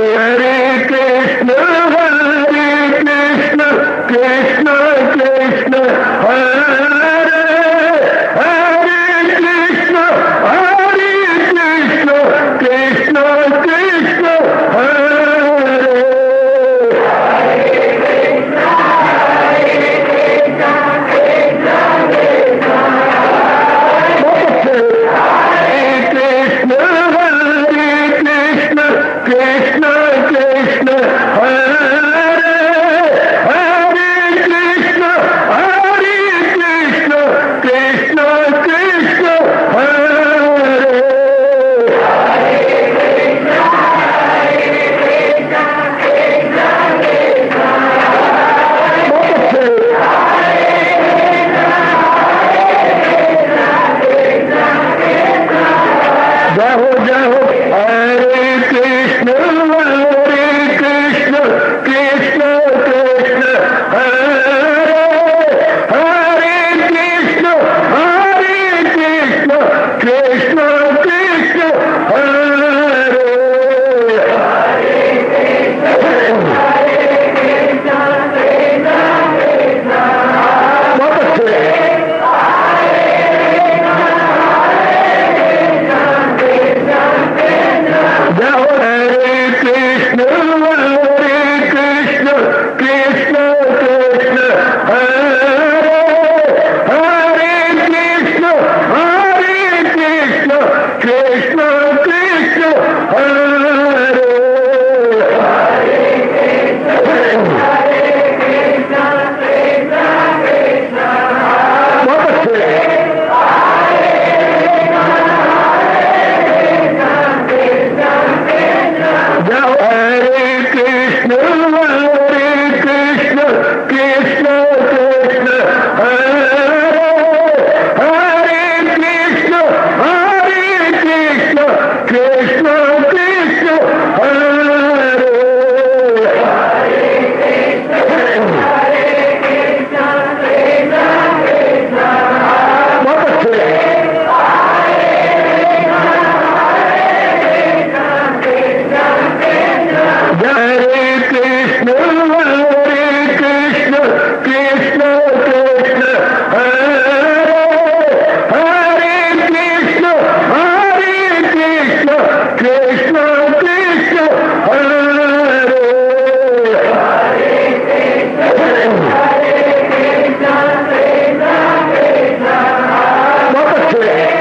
हरे कृष्ण कृष्ण कृष्ण हरे हरे कृष्ण कृष्ण कृष्ण हरे कृष्ण कृष्ण हरे हरे कृष्ण कृष्ण कृष्ण हरे जय हो हरे कृष्ण कृष्ण कृष्ण हरे हरे कृष्ण कृष्ण कृष्ण हरे बहुत अच्छे जय हो हरे कृष्ण कृष्ण कृष्ण हरे हरे कृष्ण कृष्ण कृष्ण हरे बहुत अच्छे जय हो हरे कृष्ण कृष्ण कृष्ण हरे हरे कृष्ण कृष्ण कृष्ण हरे बहुत अच्छे हरे कृष्ण कृष्ण हरे हरे कृष्ण कृष्ण कृष्ण हरे बहुत अच्छे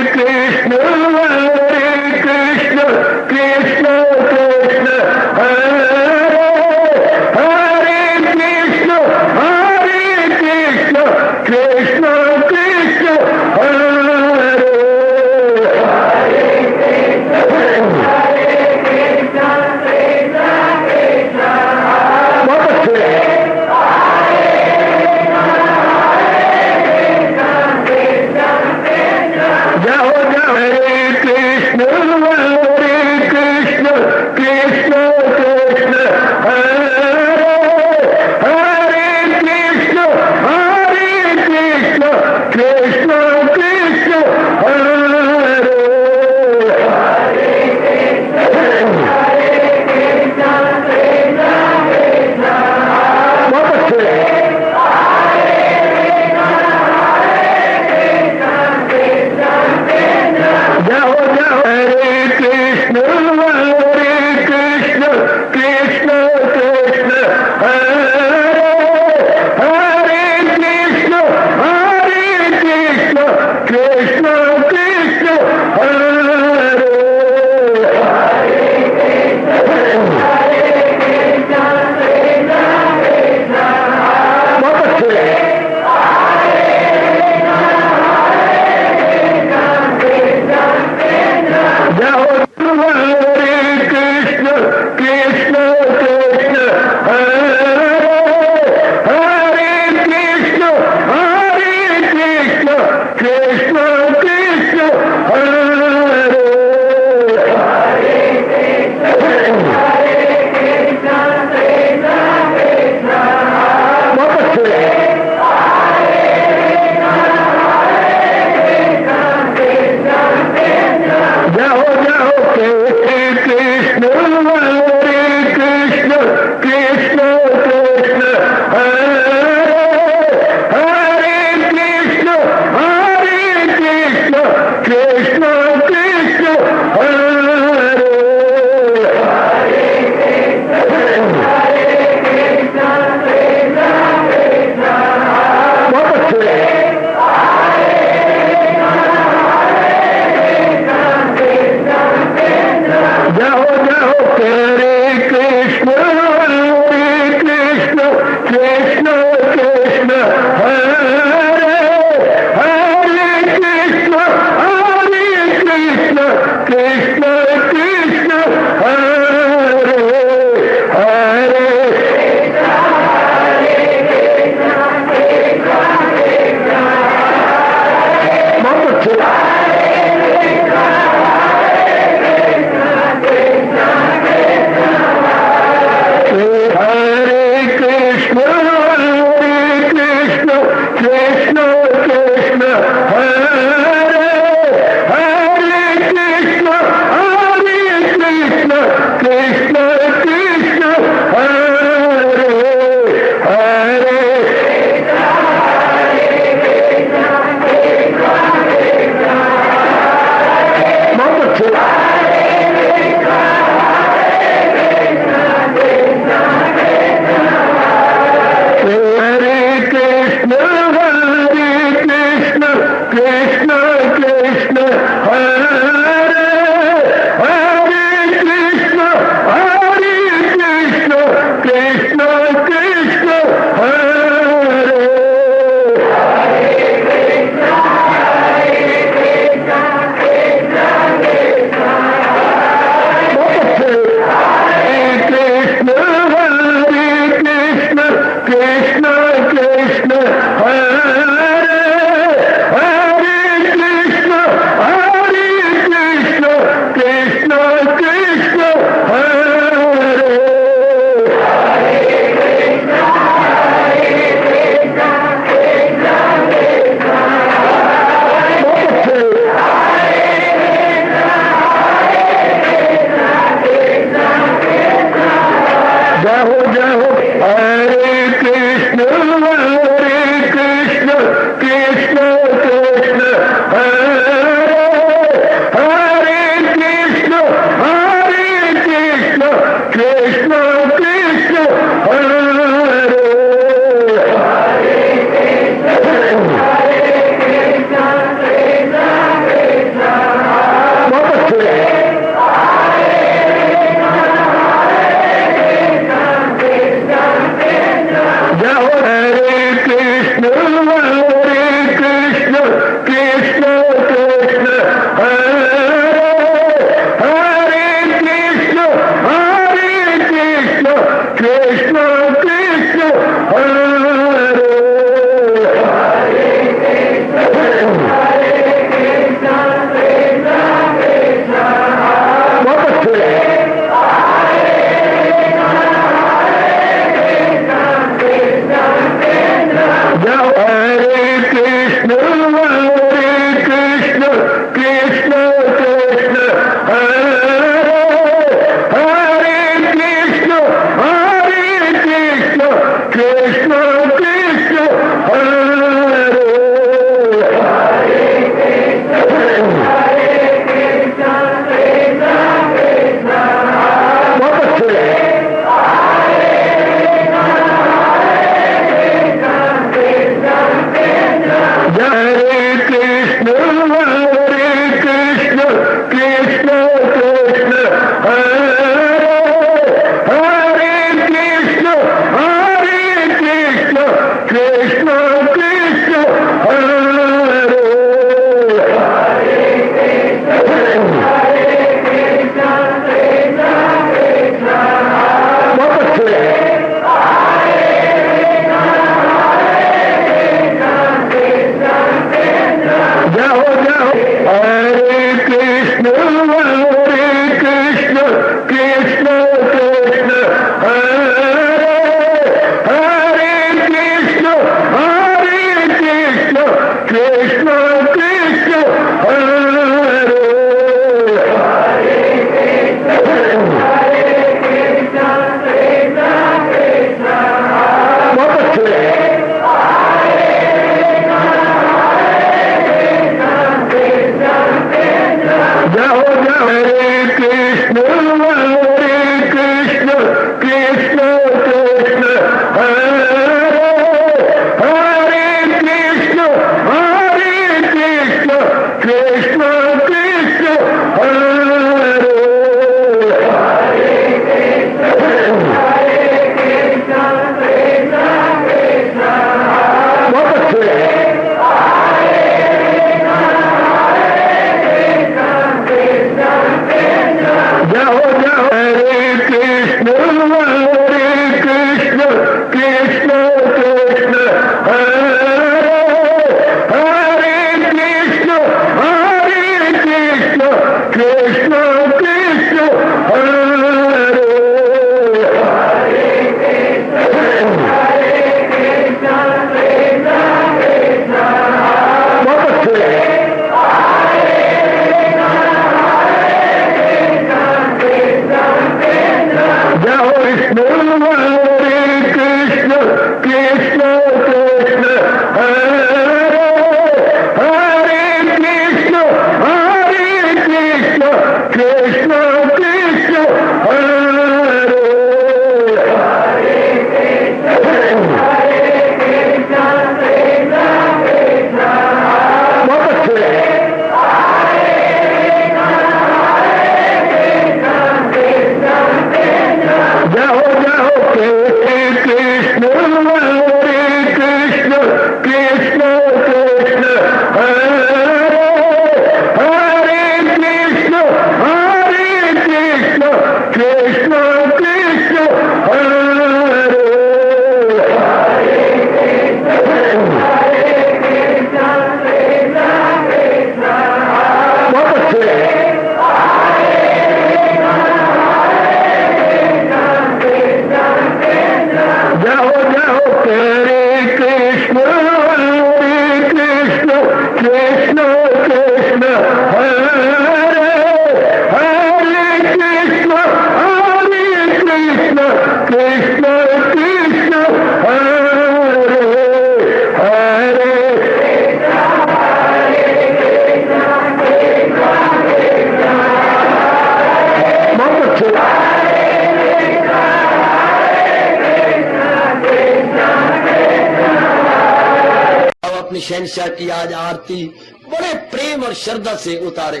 शहंशाह की आज आरती बड़े प्रेम और श्रद्धा से उतारे।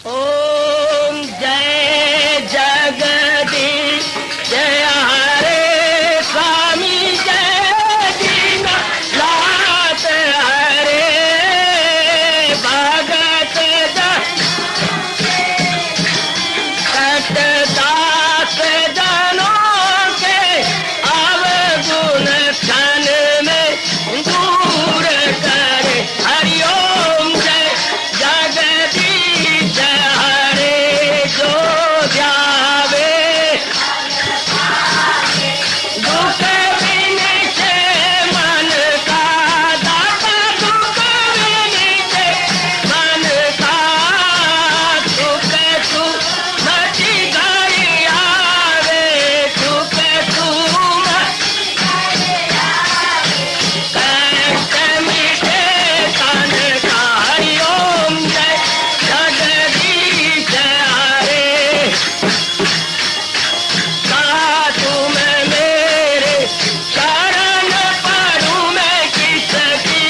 ओम जय जगदीश जय हरे स्वामी जय दीनानाथ हरे भगत दास जनों के अवगुण क्षण में दूर करे। हरिओम जय जगदीश हरे जो ध्यावे दुख विनिचे मन का दाता दुख विनिचे मन का सुख तू मची घड़ी आवे सुख तू कष्ट मिटे तन का। हरिओम जय जगदीश हरे तुम मेरे शरण पड़ूं मैं किसकी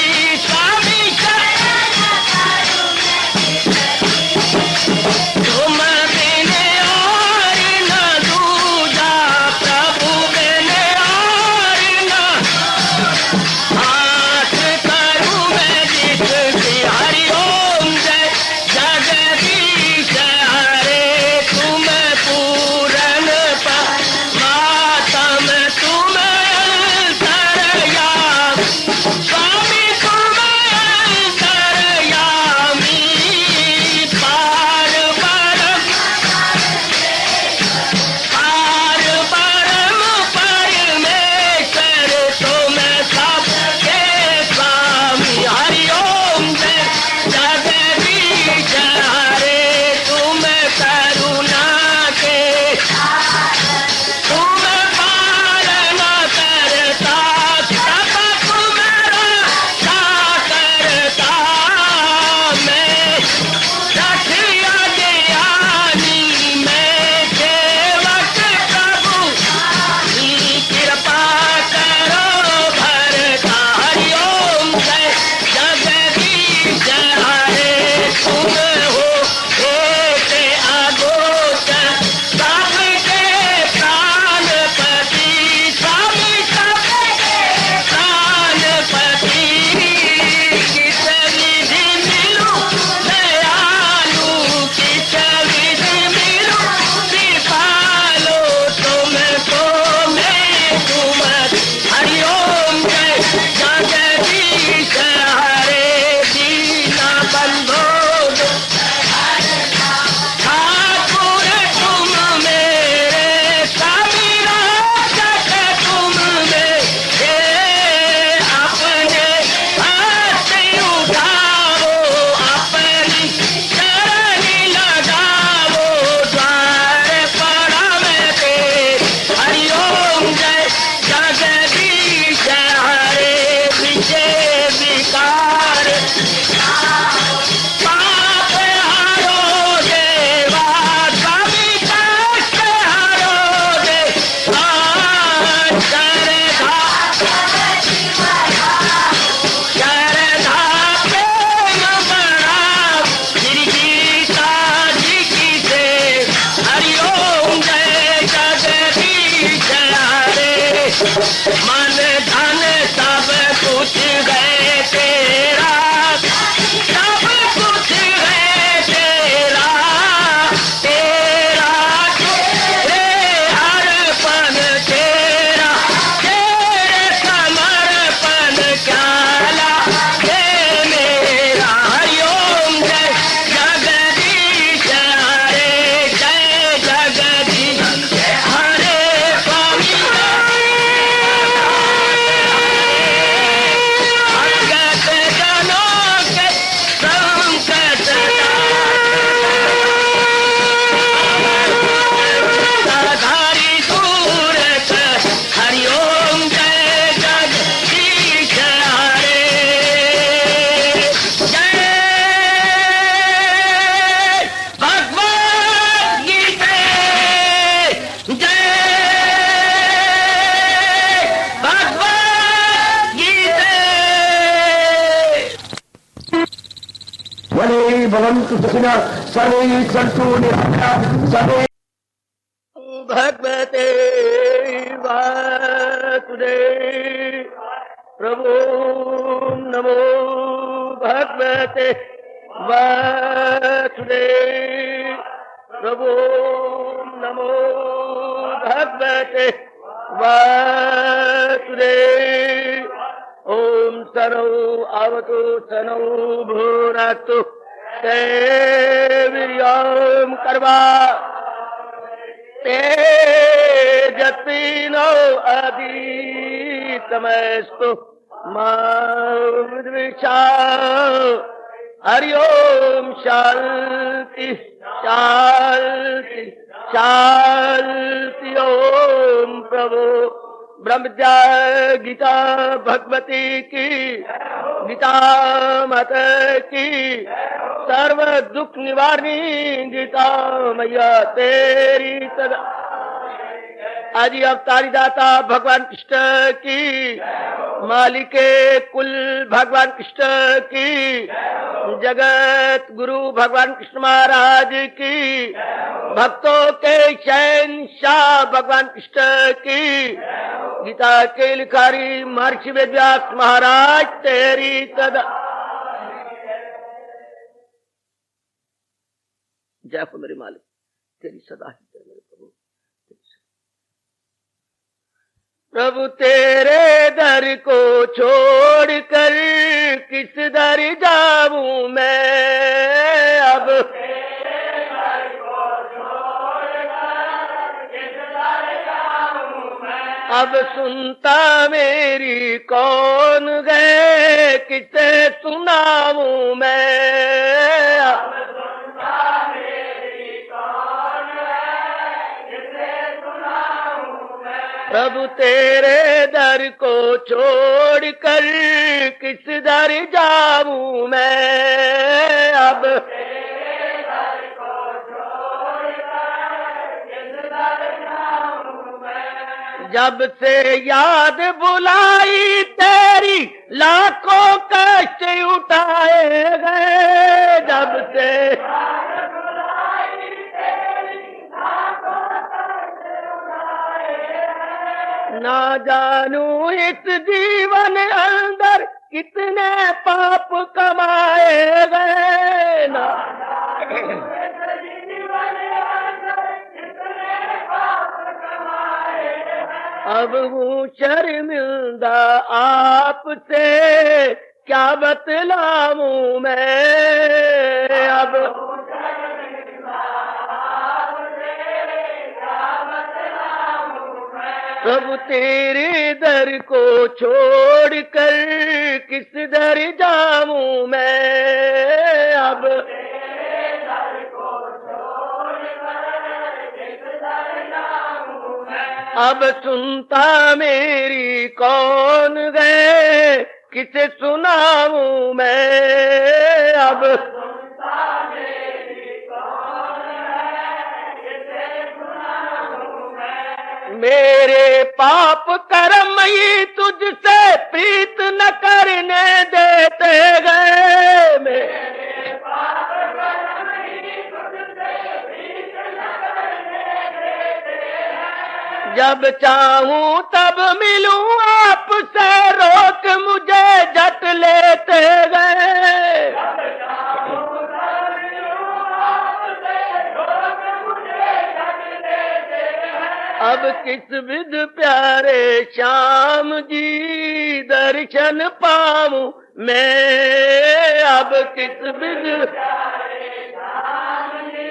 स्वामी तुम बिन और न दूजा प्रभु बिन और न हाथ करूं मैं जिसकी। हरिओम जय जगदीश हरे तुम पूरन मातम तुम अंतरयामी स्वामी तुम अंतरयामी पार परम परमेश्वर तुम सबके स्वामी। हरिओम जय जगदीश हरे तुम करुणा के तुम पालन करता सब तुम रक्षा करता। मैं रखिया ज्ञानी मैं सेवक प्रभु की कृपा करो भरता। हरिओम जय जगदीश हरे तुम हो एक अगोचर सबके प्राणपति स्वामी सबके प्राणपति। किस विधि मिलूं दयालु किस विधि मिलूं कृपालु तुमको मैं तुम। हरिओम जय जगदीश हरे दीना बंधो ठाकुर तुम मेरे स्वामी रक्षक तुम मेरे अपने हाथ उठाओ अपनी चरणी लगाओ द्वार पड़ा मैं तेरे। हरिओम जय जगदीश हरे विजय विकार पाप हरो देवा स्वामी कष्ट हरो देवा श्रद्धा प्रेम बढ़ाओ श्री गीता जी की से। हरिओम जय जगदीश हरे मन धन सब कुछ है तेरा सब कुछ है तेरा तेरा तेरे अर्पण तेरा तेरे समर्पण क्या हे मेरा। हरिओम जय जगदीश हरे जय जगदीश हरे स्वामी भवन्तु सुखिनः सर्वे सन्तु निरामयाः सर्वे भगवते वासुदेव प्रभु नमो भगवते वासुदेव प्रभु नमो भगवते वासुदेव ओम सनौ आवतु सनौ भूनस्तु तेवीर्यं कर्वा तेजस्विनो अधीतमस्तु मा विद्विषावहै हरि ओम शांति शांति शांति ओम प्रभु ब्रह्मज्ञा गीता भगवती की गीता माता की सर्व दुख निवारणी गीता मैया तेरी सदा आदि अवतारी दाता भगवान कृष्ण की मालिके कुल भगवान कृष्ण की जगत गुरु भगवान कृष्ण महाराज की भक्तों के शहंशाह भगवान कृष्ण की गीता के लिखारी महर्षि वेदव्यास महाराज तेरी सदा जय हो मेरे मालिक तेरी सदा ही जय मेरे प्रभु। प्रभु तेरे दर को छोड़कर किस दर जाऊं मैं अब अब सुनता मेरी कौन गए किसे सुनाऊं मैं अब प्रभु तेरे दर को छोड़कर किस दर जाऊं मैं अब जब से याद बुलाई तेरी लाखों कष्ट उठाए गए जब से ना जानू इस जीवन अंदर कितने पाप कमाए गए ना अब हूँ शर्मिंदा आपसे क्या बतलाऊं मैं अब प्रभु तेरे दर को छोड़कर किस दर जाऊं मैं अब अब सुनता मेरी कौन गए किसे सुनाऊं मैं अब मेरे पाप कर्म ही तुझसे प्रीत न करने देते गए मेरे पाप कर्म ही तुझसे प्रीत न करने देते हैं जब चाहूं तब मिलूं आपसे रोक मुझे झट लेते गए अब किस विध प्यारे श्याम जी दर्शन पाऊं मैं अब किस विध प्यारे श्याम जी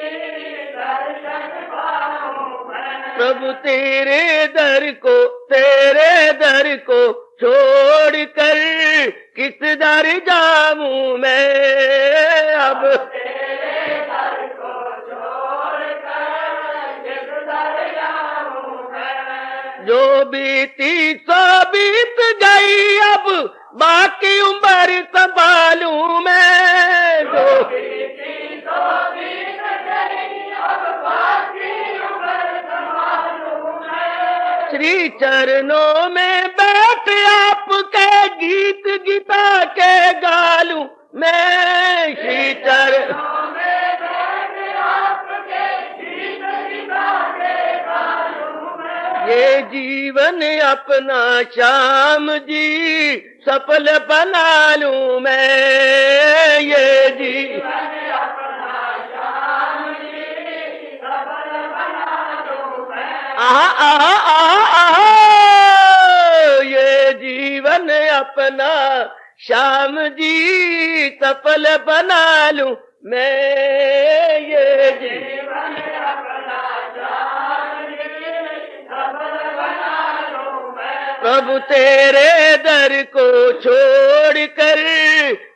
दर्शन पाऊं मैं प्रभु तेरे दर को छोड़कर किस दर जाऊं मैं अब जो बीती सो बीत गई अब बाकी उम्र संभालूं मैं जो बीती सो बीत गई अब बाकी उम्र संभालूं मैं श्री चरणों में बैठ आपके गीत गीता के गालूं मैं शीतल ये जीवन अपना श्याम जी सफल बना लूं मैं, ये जीवन अपना श्याम जी सफल बना लूं मैं। आहा ये जीवन अपना श्याम जी सफल बना लूं मैं, ये जीवन अपना श्याम जी सफल बना लूं मैं। प्रभु तेरे दर को छोड़कर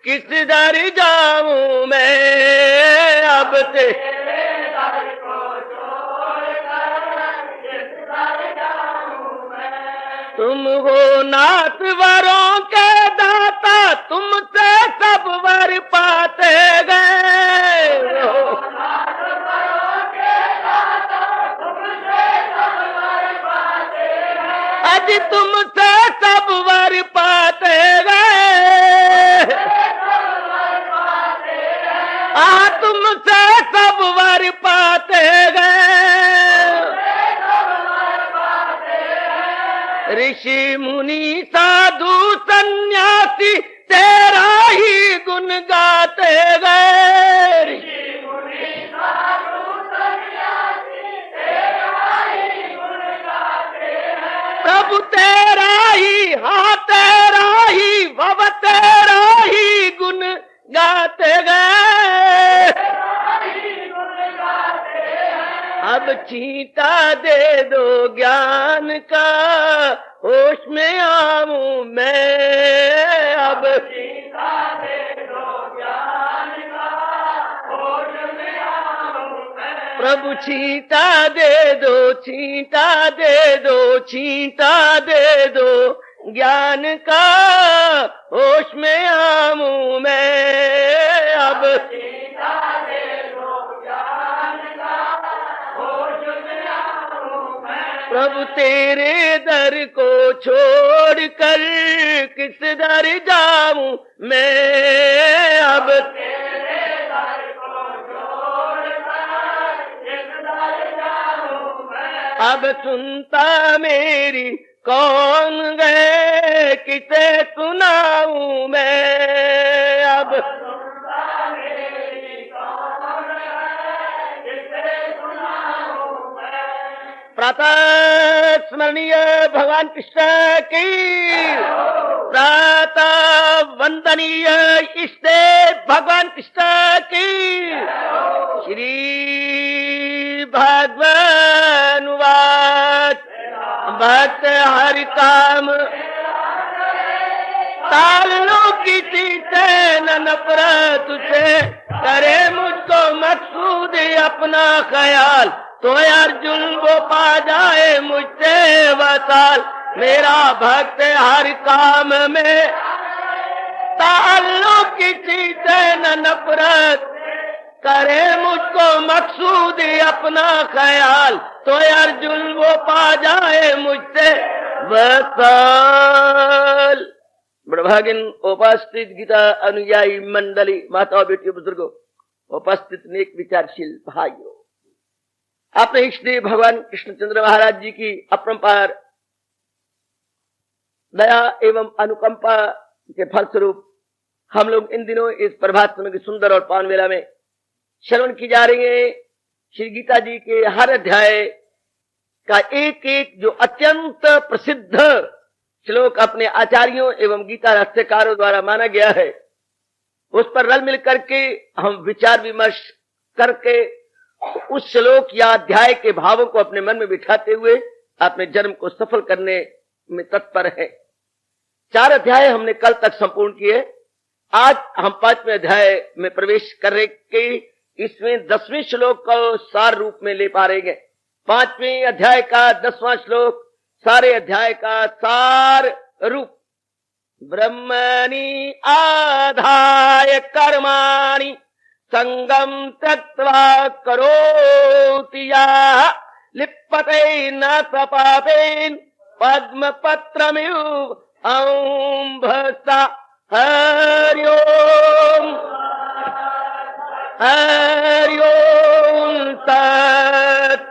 किस दर जाऊं मैं, अब तेरे दर को छोड़कर किस दर जाऊं मैं। तुम हो नाथवरों के दाता, तुमसे सब वर पाते गए। आज तुमसे सब वर पाते गए, तुमसे सब वर पाते गए। ऋषि मुनि साधु सन्यासी तेरा ही गुण गाते गए। ऋषि मुनि साधु सन्यासी तेरा ही गुण गाते हैं। प्रभु तेरा ही, हाँ तेरा ही, भव तेरा ही गुण गाते गए। अब छींटा दे दो ज्ञान का, होश में आऊं मैं। अब छींटा दे दो ज्ञान का, होश में आऊं मैं। प्रभु छींटा दे दो, छींटा दे दो, छींटा दे दो ज्ञान का, होश में आऊं मैं। अब छींटा दे दो ज्ञान का, होश में आऊं मैं। प्रभु तेरे दर को छोड़कर किस दर जाऊं मैं, अब तेरे दर को छोड़कर किस दर जाऊं मैं। अब सुनता मेरी कौन गए, किसे सुनाऊं मैं। अब सुनता मेरी कौन गए, किसे सुनाऊं मैं। प्रातः स्मरणीय भगवान कृष्ण की, प्रातः वंदनीय इष्ट भगवान कृष्ण की। श्री भगवान वाच भक्त हरि काम तालो किसी से न नफरत से, करे मुझको मकसूद अपना ख्याल, तो अर्जुन वो पा जाए मुझसे वसाल। मेरा भक्त हर काम में तालो किसी से न नफरत, करे मुझको मकसूद अपना ख्याल, तो अर्जुन वो पा जाए मुझसे वसाल। बड़भागिन उपस्थित गीता अनुयायी मंडली, माताओं बेटियों बुजुर्गों, उपस्थित नेक विचारशील भाइयों, अपने इष्ट भगवान कृष्णचंद्र महाराज जी की अपरंपार दया एवं अनुकंपा के फलस्वरूप हम लोग इन दिनों इस प्रभात समय की सुंदर और पावन मेला में श्रवण की जा रही है श्री गीता जी के हर अध्याय का एक एक जो अत्यंत प्रसिद्ध श्लोक अपने आचार्यों एवं गीता रहस्यकारों द्वारा माना गया है, उस पर रल मिल करके हम विचार विमर्श करके उस श्लोक या अध्याय के भावों को अपने मन में बिठाते हुए अपने जन्म को सफल करने में तत्पर है। 4 अध्याय हमने कल तक संपूर्ण किए। आज हम 5वें अध्याय में प्रवेश करके इसमें 10वें श्लोक को सार रूप में ले पा रहे हैं। 5वें अध्याय का 10वां श्लोक सारे अध्याय का सार रूप। ब्रह्मणि आधाय कर्माणि संगम त्यक्त्वा करोति यः लिप्यते न पापेन पद्म पत्रमिव अंभसा हरि ओम हरि ओम तत्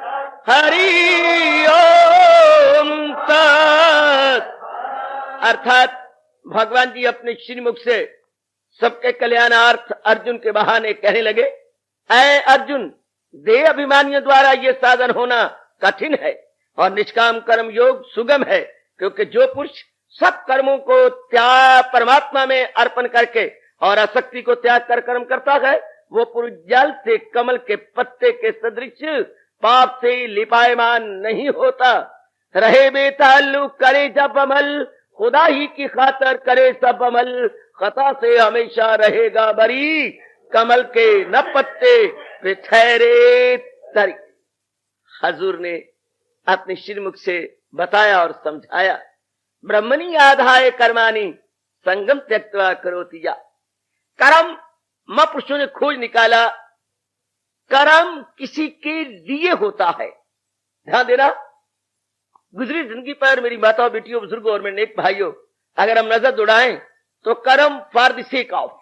हरि ओम तत्। अर्थात भगवान जी अपने श्रीमुख से सबके कल्याणार्थ अर्जुन के बहाने कहने लगे, ऐ अर्जुन, देह अभिमानियों द्वारा ये साधन होना कठिन है और निष्काम कर्म योग सुगम है, क्योंकि जो पुरुष सब कर्मों को त्याग परमात्मा में अर्पण करके और आसक्ति को त्याग कर कर्म करता है, वो पुरुष जल से कमल के पत्ते के सदृश पाप से लिपायमान नहीं होता। रहे बेताल्लुक करे जब अमल, खुदा ही की खातर करे सब अमल, खता से हमेशा रहेगा बरी, कमल के न पत्ते वे ठहरे तरी। हजूर ने अपने श्रीमुख से बताया और समझाया, ब्रह्मणी आधाय कर्माणी संगम त्यक्त्वा करोति या। कर्म महापुरुषों ने खोज निकाला, कर्म किसी के लिए होता है। ध्यान देना, गुजरी जिंदगी पर मेरी माताओं बेटियों बुजुर्गों और मेरे नेक भाइयों, अगर हम नजर दौड़ाएं तो कर्म फॉर द सेक ऑफ,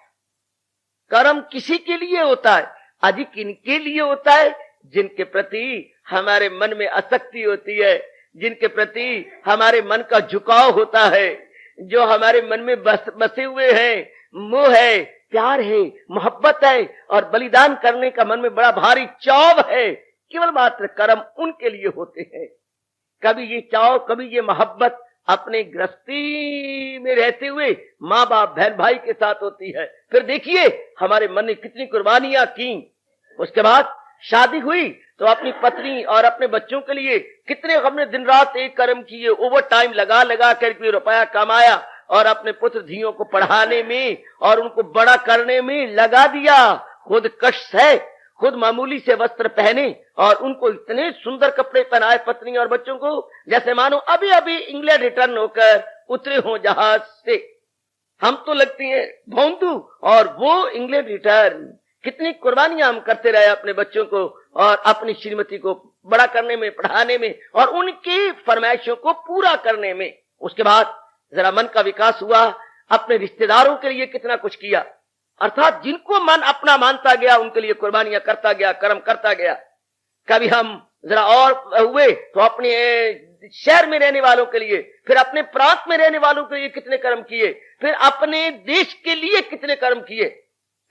कर्म किसी के लिए होता है। आज किनके लिए होता है? जिनके प्रति हमारे मन में आसक्ति होती है, जिनके प्रति हमारे मन का झुकाव होता है, जो हमारे मन में बसे हुए हैं, मोह है, प्यार है, मोहब्बत है और बलिदान करने का मन में बड़ा भारी चाव है। केवल मात्र कर्म उनके लिए होते हैं। कभी ये चाव, कभी ये मोहब्बत अपने गृहस्थी में रहते हुए माँ बाप बहन भाई के साथ होती है। फिर देखिए हमारे मन ने कितनी कुर्बानियां की। उसके बाद शादी हुई तो अपनी पत्नी और अपने बच्चों के लिए कितने हमने दिन रात एक कर्म किए, ओवर टाइम लगा लगा कर रुपया कमाया और अपने पुत्र धियों को पढ़ाने में और उनको बड़ा करने में लगा दिया। खुद कष्ट है, खुद मामूली से वस्त्र पहने और उनको इतने सुंदर कपड़े पहनाए पत्नी और बच्चों को, जैसे मानो अभी अभी इंग्लैंड रिटर्न होकर उतरे हो जहाज से। हम तो लगती हैं भौंदू और वो इंग्लैंड रिटर्न। कितनी कुर्बानियां हम करते रहे अपने बच्चों को और अपनी श्रीमती को बड़ा करने में, पढ़ाने में और उनकी फरमाइशों को पूरा करने में। उसके बाद जरा मन का विकास हुआ, अपने रिश्तेदारों के लिए कितना कुछ किया। अर्थात जिनको मन अपना मानता गया उनके लिए कुर्बानियां करता गया, कर्म करता गया। कभी हम जरा और हुए तो अपने शहर में रहने वालों के लिए, फिर अपने प्रांत में रहने वालों के लिए कितने कर्म किए, फिर अपने देश के लिए कितने कर्म किए।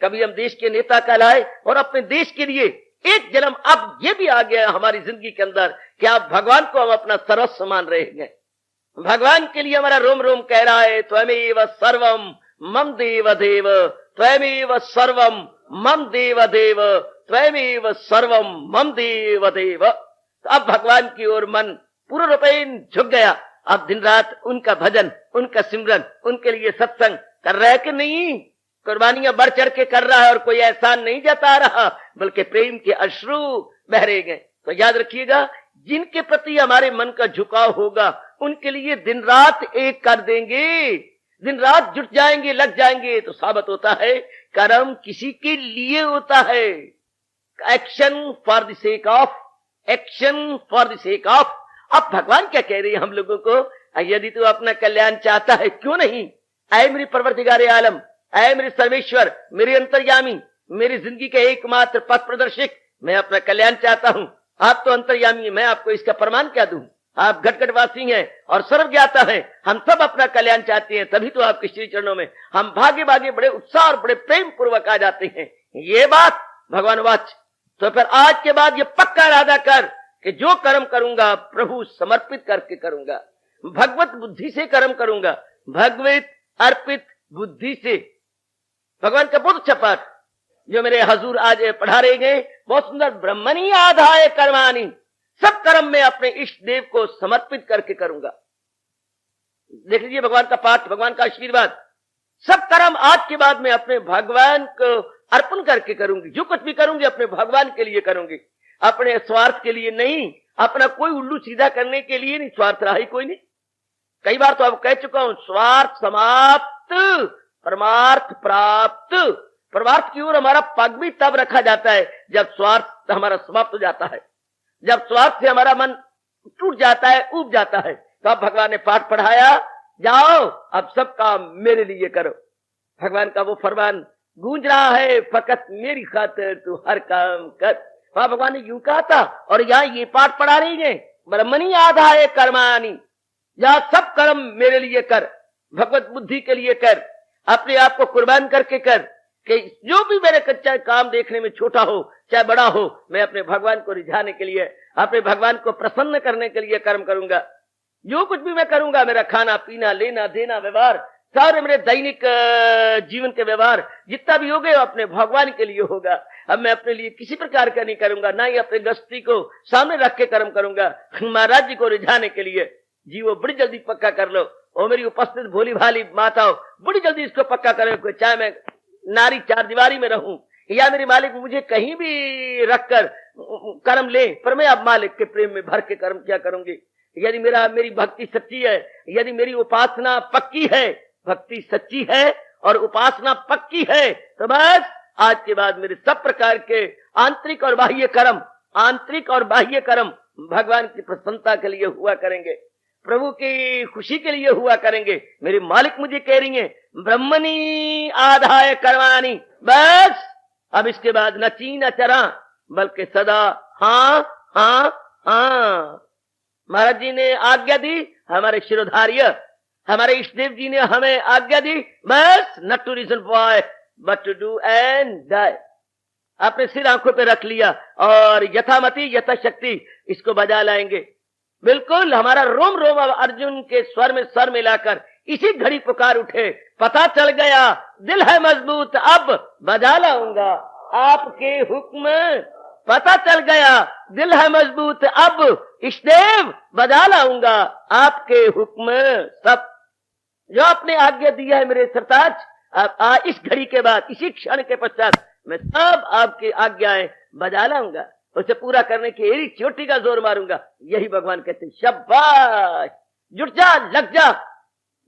कभी हम देश के नेता कहलाए और अपने देश के लिए एक जन्म अब ये भी आ गया हमारी जिंदगी के अंदर कि आप भगवान को हम अपना सर्वस्व मान रहे हैं। भगवान के लिए हमारा रोम रोम कह रहा है, त्वमेव सर्वम मम देव देव, त्वमेव सर्वम मम देव देव, त्वमेव सर्वम मम देव देव। तो अब भगवान की ओर मन पूर्ण रूपेण झुक गया। अब दिन रात उनका भजन, उनका सिमरन, उनके लिए सत्संग कर रहा है कि नहीं? कुर्बानियां बढ़ चढ़ के कर रहा है और कोई एहसान नहीं जता रहा, बल्कि प्रेम के अश्रु बह रहे गए। तो याद रखिएगा, जिनके प्रति हमारे मन का झुकाव होगा उनके लिए दिन रात एक कर देंगे, दिन रात जुट जाएंगे, लग जाएंगे। तो साबित होता है कर्म किसी के लिए होता है। Action for the sake of, action for the sake of. अब भगवान क्या कह रही है हम लोगों को, यदि तू अपना कल्याण चाहता है क्यों नहीं, ऐ मेरी परवरदिगारे आलम, ऐ मेरे सर्वेश्वर, मेरे अंतर्यामी, मेरी जिंदगी के एकमात्र पथ प्रदर्शक, मैं अपना कल्याण चाहता हूं। आप तो अंतर्यामी हैं, मैं आपको इसका प्रमाण क्या दूं? आप घटघटवासी हैं और सर्वज्ञाता हैं। हम सब अपना कल्याण चाहते हैं, तभी तो आपके श्री चरणों में हम भागे भागे बड़े उत्साह और बड़े प्रेम पूर्वक आ जाते हैं। ये बात भगवान वाच। तो फिर आज के बाद ये पक्का इरादा कर कि जो कर्म करूंगा प्रभु समर्पित करके करूंगा, भगवत बुद्धि से कर्म करूंगा, भगवत अर्पित बुद्धि से। भगवान का बहुत अच्छा पाठ जो मेरे हजूर आज पढ़ा रहे गए, बहुत सुंदर। ब्रह्मणी आधाय कर्माणी, सब कर्म में अपने इष्ट देव को समर्पित करके करूंगा। देख लीजिए भगवान का पाठ, भगवान का आशीर्वाद। सब कर्म आज के बाद में अपने भगवान को अर्पण करके करूंगी। जो कुछ भी करूंगी अपने भगवान के लिए करूंगी, अपने स्वार्थ के लिए नहीं, अपना कोई उल्लू सीधा करने के लिए नहीं। स्वार्थ रहा ही कोई नहीं। कई बार तो अब कह चुका हूं, स्वार्थ समाप्त परमार्थ प्राप्त। परमार्थ की ओर हमारा पग भी तब रखा जाता है जब स्वार्थ हमारा समाप्त हो जाता है, जब स्वार्थ से हमारा मन टूट जाता है, उब जाता है। तो अब भगवान ने पाठ पढ़ाया, जाओ अब सब काम मेरे लिए करो। भगवान का वो फरमान गूंज रहा है, फकत मेरी खातिर तू हर काम कर। वहां भगवान ने यूं कहा था और यहाँ ये पाठ पढ़ा रही है, ब्रह्मणी आधाय कर्माणी, या सब कर्म मेरे लिए कर, भगवत बुद्धि के लिए कर, अपने आप को कुर्बान करके कर, कि जो भी मेरे कच्चा काम देखने में छोटा हो चाहे बड़ा हो, मैं अपने भगवान को रिझाने के लिए, अपने भगवान को प्रसन्न करने के लिए कर्म करूंगा। जो कुछ भी मैं करूंगा, मेरा खाना पीना लेना देना व्यवहार, सारे मेरे दैनिक जीवन के व्यवहार जितना भी होगा अपने भगवान के लिए होगा। अब मैं अपने लिए किसी प्रकार का नहीं करूंगा, ना ही अपने गृहस्थी को सामने रख के कर्म करूंगा। महाराज जी को रिझाने के लिए जी वो बड़ी जल्दी पक्का कर लो, और मेरी उपस्थित भोली भाली माताओं बड़ी जल्दी इसको पक्का करो, चाहे मैं नारी चार दीवारी में रहूं या मेरे मालिक मुझे कहीं भी रखकर कर्म ले, पर मैं अब मालिक के प्रेम में भर के कर्म क्या करूंगी। यदि मेरी भक्ति सच्ची है, यदि मेरी उपासना पक्की है, भक्ति सच्ची है और उपासना पक्की है, तो बस आज के बाद मेरे सब प्रकार के आंतरिक और बाह्य कर्म भगवान की प्रसन्नता के लिए हुआ करेंगे, प्रभु की खुशी के लिए हुआ करेंगे। मेरे मालिक मुझे कह रही है ब्रह्मणी आधाय कर्माणी, बस अब इसके बाद न ची न चरा, बल्कि सदा हाँ हाँ हाँ। महाराज जी ने आज्ञा दी, हमारे शिरोधार्य हमारे इष्टदेव जी ने हमें आज्ञा दी, बस not to reason why but to do and die. आपने सिर आंखों पे रख लिया और यथामति यथाशक्ति इसको बजा लाएंगे। बिल्कुल हमारा रोम रोम अब अर्जुन के स्वर में स्वर मिलाकर इसी घड़ी पुकार उठे, पता चल गया दिल है मजबूत अब बजा लाऊंगा आपके हुक्म, पता चल गया दिल है मजबूत अब इष्टदेव बजा लाऊंगा आपके हुक्म सब। जो आपने आज्ञा दी है मेरे सरताज, इस घड़ी के बाद इसी क्षण के पश्चात मैं सब आपकी आज्ञाएं बजा लाऊंगा, उसे पूरा करने की एड़ी चोटी का जोर मारूंगा। यही भगवान कहते हैं शाबाश, जुट जा लग जा।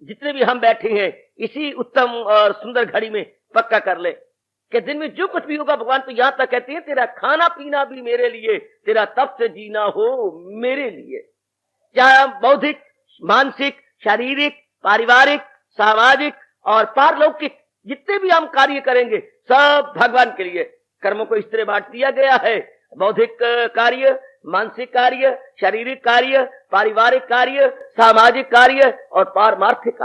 जितने भी हम बैठे हैं इसी उत्तम और सुंदर घड़ी में पक्का कर ले कि दिन में जो कुछ भी होगा, भगवान तो यहां तक कहते हैं तेरा खाना पीना भी मेरे लिए, तेरा तप से जीना हो मेरे लिए। चाहे बौद्धिक मानसिक शारीरिक पारिवारिक सामाजिक और पारलौकिक जितने भी हम कार्य करेंगे सब भगवान के लिए। कर्मों को इस तरह बांट दिया गया है, बौद्धिक कार्य, मानसिक कार्य, शारीरिक कार्य, पारिवारिक कार्य, सामाजिक कार्य और पारमार्थिक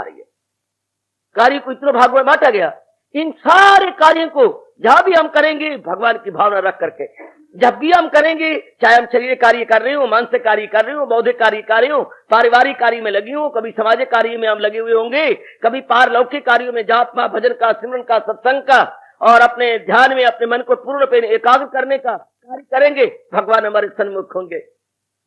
कार्य को इतने भागों में बांटा गया। इन सारे कार्यों को जहां भी हम करेंगे भगवान की भावना रख करके, जब भी हम करेंगे, चाहे हम शरीर कार्य कर रहे हो, मानसिक कार्य कर रहे हो, बौद्धिक कार्य कर रहे हो, पारिवारिक कार्य में लगे हो, कभी सामाजिक कार्य में हम लगे हुए होंगे, कभी पारलौकिक कार्यों में जातमा भजन का, सिमरन का, सत्संग का और अपने ध्यान में अपने मन को पूर्ण रूप से एकाग्र करने का कार्य करेंगे, भगवान हमारे सन्मुख होंगे,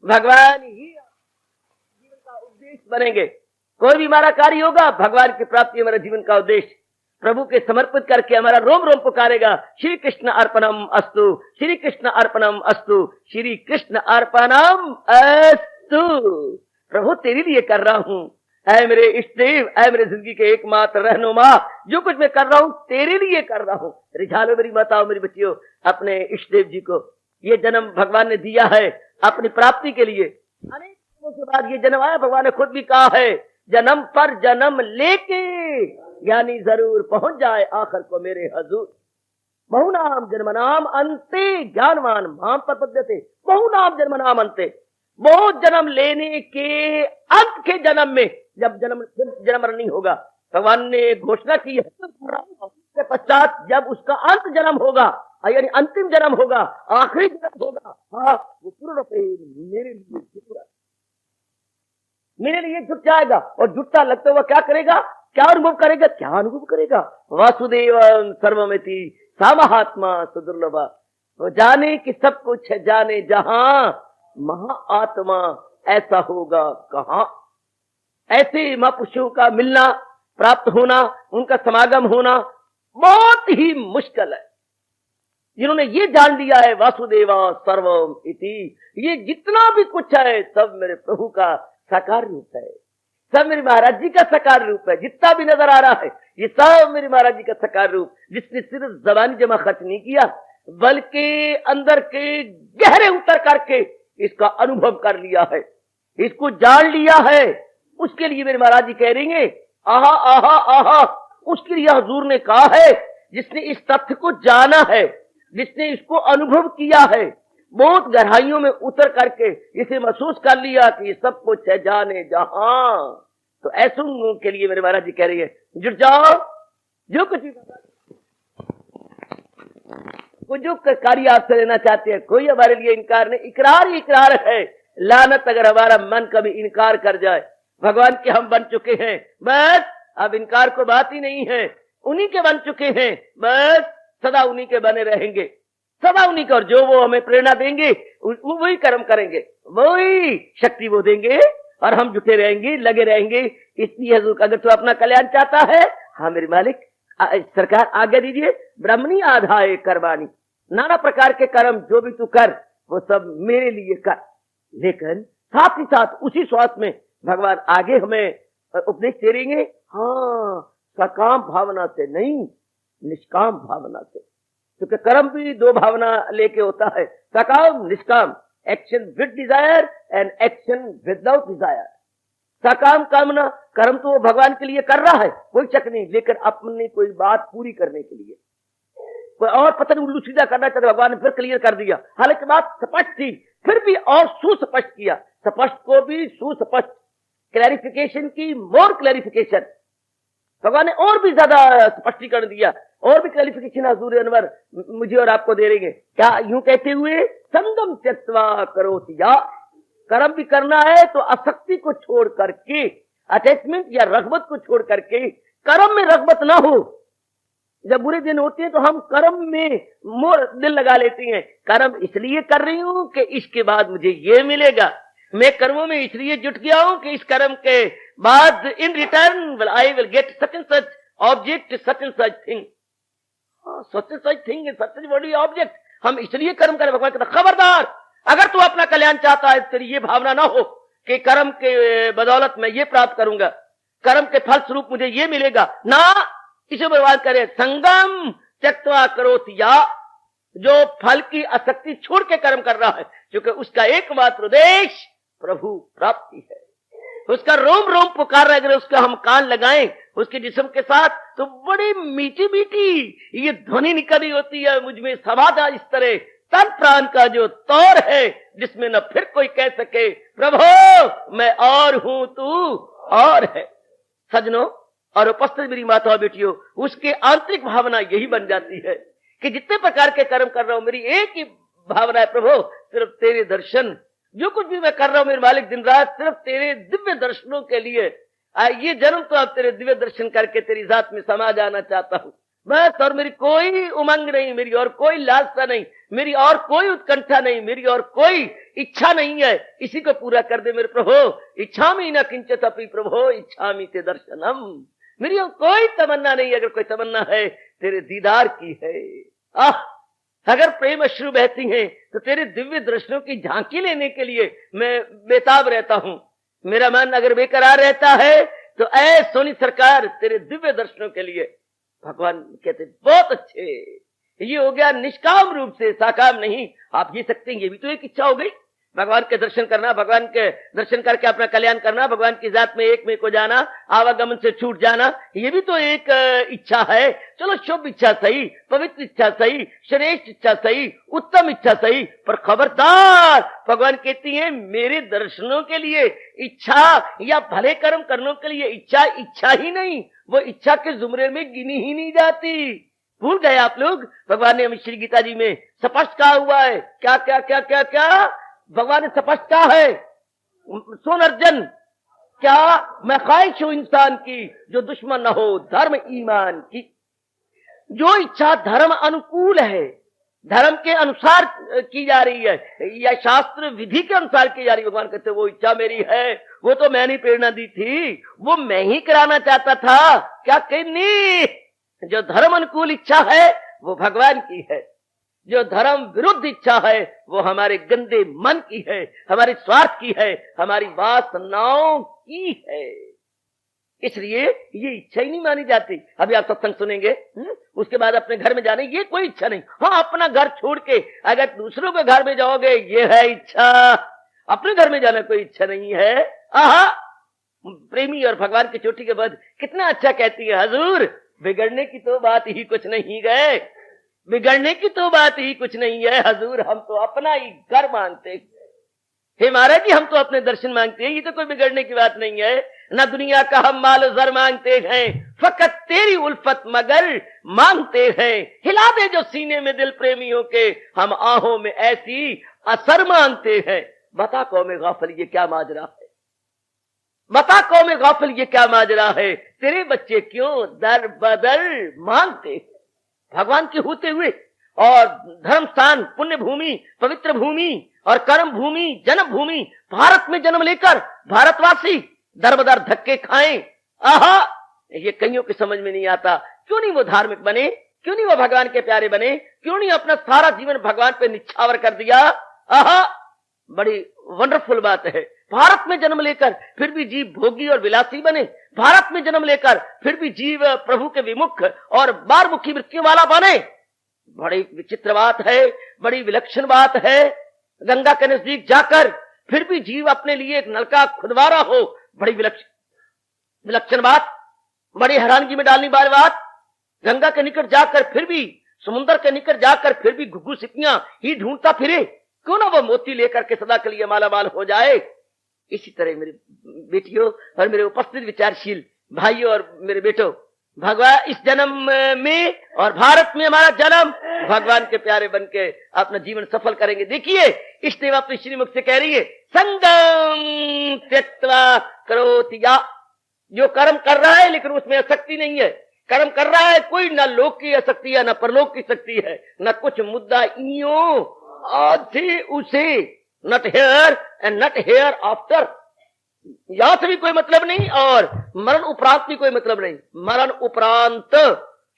भगवान ही जीवन का उद्देश्य बनेंगे। कोई भी हमारा कार्य होगा भगवान की प्राप्ति हमारे जीवन का उद्देश्य प्रभु के समर्पित करके हमारा रोम रोम पुकारेगा, श्री कृष्ण अर्पणम अस्तु, श्री कृष्ण अर्पणम अस्तु, श्री कृष्ण अर्पणम अस्तु। प्रभु तेरे लिए कर रहा हूं, ऐ मेरे इष्टदेव, ऐ मेरे जिंदगी के एकमात्र रहनुमा, जो कुछ मैं कर रहा हूं तेरे लिए कर रहा हूं। रिझा लो मेरी माताओं मेरी बच्चियों अपने इष्टदेव जी को। ये जन्म भगवान ने दिया है अपनी प्राप्ति के लिए। अनेक जन्मों के बाद ये जन्म आया, भगवान ने खुद भी कहा है जन्म पर जन्म लेके ज्ञानी जरूर पहुंच जाए आखिर को मेरे हजूर। बहुनाम जन्मनाम अंते ज्ञानवान माम प्रपद्यते, बहुनाम जन्मनाम अंते, बहुत जन्म लेने के अंत के जन्म में जब जन्म नहीं होगा, भगवान ने घोषणा की है के पश्चात जब उसका अंत जन्म होगा, यानी अंतिम जन्म होगा, आखिरी जन्म होगा, हाँ वो पूर्ण रूप मेरे लिए जुट जाएगा। और जुटता लगता हुआ क्या करेगा, क्या अनुभव करेगा, क्या अनुभव करेगा, वासुदेव सर्वमिति सा महात्मा सुदुर्लभा, वो जाने कि सब कुछ है जाने जहां, महाआत्मा ऐसा होगा कहां। ऐसे महापुरुषों का मिलना प्राप्त होना, उनका समागम होना बहुत ही मुश्किल है। जिन्होंने ये जान लिया है वासुदेवा सर्वम इति, ये जितना भी कुछ है सब मेरे प्रभु का साकार रूप है, सब मेरे महाराज जी का साकार रूप है। जितना भी नजर आ रहा है ये सब मेरे महाराज जी का साकार रूप, जिसने सिर्फ जबानी जमा खर्च नहीं किया बल्कि अंदर के गहरे उतर करके इसका अनुभव कर लिया है, इसको जान लिया है। उसके लिए मेरे महाराज जी कह रही है आहा आहा आहा, उसके लिए हुजूर ने कहा है, जिसने इस तथ्य को जाना है, जिसने इसको अनुभव किया है, बहुत गहराइयों में उतर करके इसे महसूस कर लिया कि ये सब कुछ है जाने जहां, तो ऐसे लोगों के लिए मेरे महाराज जी कह रही है, जुट जाओ, जो कुछ भी कोई जो कार्य आपसे लेना चाहते हैं, कोई हमारे लिए इनकार नहीं, इकरार ही इकरार है। लानत अगर हमारा मन कभी इनकार कर जाए, भगवान के हम बन चुके हैं, बस अब इनकार को बात ही नहीं है, उन्हीं के बन चुके हैं, बस सदा उन्हीं के बने रहेंगे, सदा उन्हीं का, और जो वो हमें प्रेरणा देंगे वही कर्म करेंगे, वही शक्ति वो देंगे, और हम जुटे रहेंगे, लगे रहेंगे। इसलिए हजूर अगर तू अपना कल्याण चाहता है, हाँ मेरे मालिक सरकार आज्ञा दीजिए, ब्राह्मणी आधाए करवानी, नाना प्रकार के कर्म जो भी तू कर वो सब मेरे लिए कर। लेकिन साथ ही साथ उसी श्वास में भगवान आगे हमें उपदेश दे रहेंगे, हाँ सकाम भावना से नहीं, निष्काम भावना से, क्योंकि कर्म भी दो भावना लेके होता है, सकाम निष्काम, action with desire and action without desire. सकाम कामना, कर्म तो वो भगवान के लिए कर रहा है, कोई शक नहीं, लेकिन अपनी कोई बात पूरी करने के लिए, कोई और पता नहीं उल्लू सीधा करना चाहता, भगवान ने फिर क्लियर कर दिया, हालांकि बात स्पष्ट थी, फिर भी और सुस्पष्ट किया, स्पष्ट को भी सुस्पष्ट, क्लैरिफिकेशन की मोर क्लैरिफिकेशन, भगवान ने और भी ज्यादा स्पष्टीकरण दिया, और भी क्लैरिफिकेशन हजूर अनवर मुझे और आपको दे रहेंगे। क्या यूं कहते हुए, संगम त्यक्त्वा करोति या, कर्म भी करना है तो आसक्ति को छोड़ करके, अटैचमेंट या रगबत को छोड़ करके, कर्म में रगबत ना हो। जब बुरे दिन होते हैं तो हम कर्म में मोर दिल लगा लेते हैं, कर्म इसलिए कर रही हूं कि इसके बाद मुझे ये मिलेगा, मैं कर्मों में इसलिए जुट गया हूं कि इस कर्म के बाद in return I will get such and such object, such and such thing, such and such thing, such and body object. हम इसलिए कर्म करें, भगवान कहता खबरदार, अगर तू अपना कल्याण चाहता है, तेरी ये भावना ना हो कि कर्म के बदौलत मैं ये प्राप्त करूंगा, कर्म के फल स्वरूप मुझे ये मिलेगा ना, इसे बर्बाद करे। संगम त्यक्त्वा करोति या, जो फल की आसक्ति छोड़ के कर्म कर रहा है, क्योंकि उसका एकमात्र उद्देश्य प्रभु प्राप्ति है, उसका रोम रोम पुकार रहा है। अगर उसका हम कान लगाएं उसके जिस्म के साथ, तो बड़ी मीठी मीठी ये ध्वनि निकली होती है, मुझ में समाधा इस तरह तन प्राण का जो तौर है, जिसमें न फिर कोई कह सके प्रभु मैं और हूं तू और है। सजनों और उपस्थित मेरी माता बेटियों, उसके आंतरिक भावना यही बन जाती है कि जितने प्रकार के कर्म कर रहा हूं, मेरी एक ही भावना है, प्रभु सिर्फ तेरे दर्शन, जो कुछ भी मैं कर रहा हूं मेरे मालिक दिन रात सिर्फ तेरे दिव्य दर्शनों के लिए, ये जन्म तो अब तेरे दिव्य दर्शन करके तेरी जात में समा जाना चाहता हूं बस। और मेरी कोई उमंग नहीं, मेरी और कोई लालसा नहीं, मेरी और कोई उत्कंठा नहीं, मेरी और कोई इच्छा नहीं है, इसी को पूरा कर दे मेरे प्रभु। इच्छा में न किंचित अपि प्रभो इच्छा मी ते दर्शनम, मेरी और कोई तमन्ना नहीं, अगर कोई तमन्ना है तेरे दीदार की है। अगर प्रेम अश्रु बहती हैं तो तेरे दिव्य दर्शनों की झांकी लेने के लिए मैं बेताब रहता हूं। मेरा मन अगर बेकरार रहता है तो ऐ सोनी सरकार तेरे दिव्य दर्शनों के लिए। भगवान कहते बहुत अच्छे, ये हो गया निष्काम रूप से, साकाम नहीं। आप ये सकते हैं, ये भी तो एक इच्छा हो गई, भगवान के दर्शन करना, भगवान के दर्शन करके अपना कल्याण करना, भगवान की जात में एक में को जाना, आवागमन से छूट जाना, ये भी तो एक इच्छा है। चलो शुभ इच्छा सही, पवित्र इच्छा सही, श्रेष्ठ इच्छा सही, उत्तम इच्छा सही, पर खबरदार भगवान कहती है मेरे दर्शनों के लिए इच्छा या भले कर्म करने के लिए इच्छा, इच्छा ही नहीं, वो इच्छा के जुमरे में गिनी ही नहीं जाती। भूल गए आप लोग, भगवान ने हमें श्री गीता जी में स्पष्ट कहा हुआ है, क्या क्या क्या क्या क्या भगवान ने स्पष्ट कहा है, सुन अर्जुन, क्या मैं ख्वाहिश हूं इंसान की जो दुश्मन न हो धर्म ईमान की। जो इच्छा धर्म अनुकूल है, धर्म के अनुसार की जा रही है या शास्त्र विधि के अनुसार की जा रही है, भगवान कहते वो इच्छा मेरी है, वो तो मैंने प्रेरणा दी थी, वो मैं ही कराना चाहता था। क्या कहनी, जो धर्म अनुकूल इच्छा है वो भगवान की है, जो धर्म विरुद्ध इच्छा है वो हमारे गंदे मन की है, हमारे स्वार्थ की है, हमारी वासनाओं की है। इसलिए ये इच्छा ही नहीं मानी जाती। अभी आप सत्संग सुनेंगे, उसके बाद अपने घर में जाने, ये कोई इच्छा नहीं। हाँ, अपना घर छोड़ के अगर दूसरों के घर में जाओगे ये है इच्छा, अपने घर में जाना कोई इच्छा नहीं है। आहा, प्रेमी और भगवान की चोटी के बाद कितना अच्छा कहती है, हजूर बिगड़ने की तो बात ही कुछ नहीं गए, बिगड़ने की तो बात ही कुछ नहीं है हजूर, हम तो अपना ही घर मांगते हैं। हे महाराज जी, हम तो अपने दर्शन मांगते हैं, ये तो कोई बिगड़ने की बात नहीं है। ना दुनिया का हम माल जर मांगते हैं, फकत तेरी उल्फत मगर मांगते हैं। हिला दे जो सीने में दिल प्रेमियों के, हम आहों में ऐसी असर मांगते हैं। बता कौमे गाफिल ये क्या माजरा है, बता कौमे गाफिल ये क्या माजरा है, तेरे बच्चे क्यों दर बदर मांगते हैं। भगवान के होते हुए और धर्म स्थान, पुण्य भूमि, पवित्र भूमि और कर्म भूमि, जन्म भूमि, भारत में जन्म लेकर भारतवासी दरबदर धक्के खाएं। आहा, ये कईयों की समझ में नहीं आता। क्यों नहीं वो धार्मिक बने, क्यों नहीं वो भगवान के प्यारे बने, क्यों नहीं अपना सारा जीवन भगवान पे निछावर कर दिया। आहा, बड़ी वंडरफुल बात है। भारत में जन्म लेकर फिर भी जीव भोगी और विलासी बने, भारत में जन्म लेकर फिर भी जीव प्रभु के विमुख और बारमुखी वृत्तियों वाला बने। बड़ी विचित्र बात है, बड़ी विलक्षण बात है। गंगा के नजदीक जाकर फिर भी जीव अपने लिए एक नलका खुदवारा हो, बड़ी विलक्षण बात, बड़ी हैरानगी में डालने वाली बात। गंगा के निकट जाकर फिर भी, समुद्र के निकट जाकर फिर भी घुघु सिपियां ही ढूंढता फिरे, क्यों ना वो मोती लेकर के सदा के लिए मालामाल हो जाए। इसी तरह मेरे बेटियों और मेरे उपस्थित विचारशील भाइयों और मेरे बेटों, भगवान इस जन्म में और भारत में हमारा जन्म भगवान के प्यारे बन के अपना जीवन सफल करेंगे। देखिए, इष्टदेव अपने श्रीमुख से कह रही है, संगम त्यक्त्वा करोति या। जो कर्म कर रहा है लेकिन उसमें आसक्ति नहीं है, कर्म कर रहा है कोई, न लोक की आसक्ति है न परलोक की शक्ति है, न कुछ मुद्दा इयो आधे उसे, not here and not hereafter. यहां से भी कोई मतलब नहीं और मरण उपरांत भी कोई मतलब नहीं। मरण उपरांत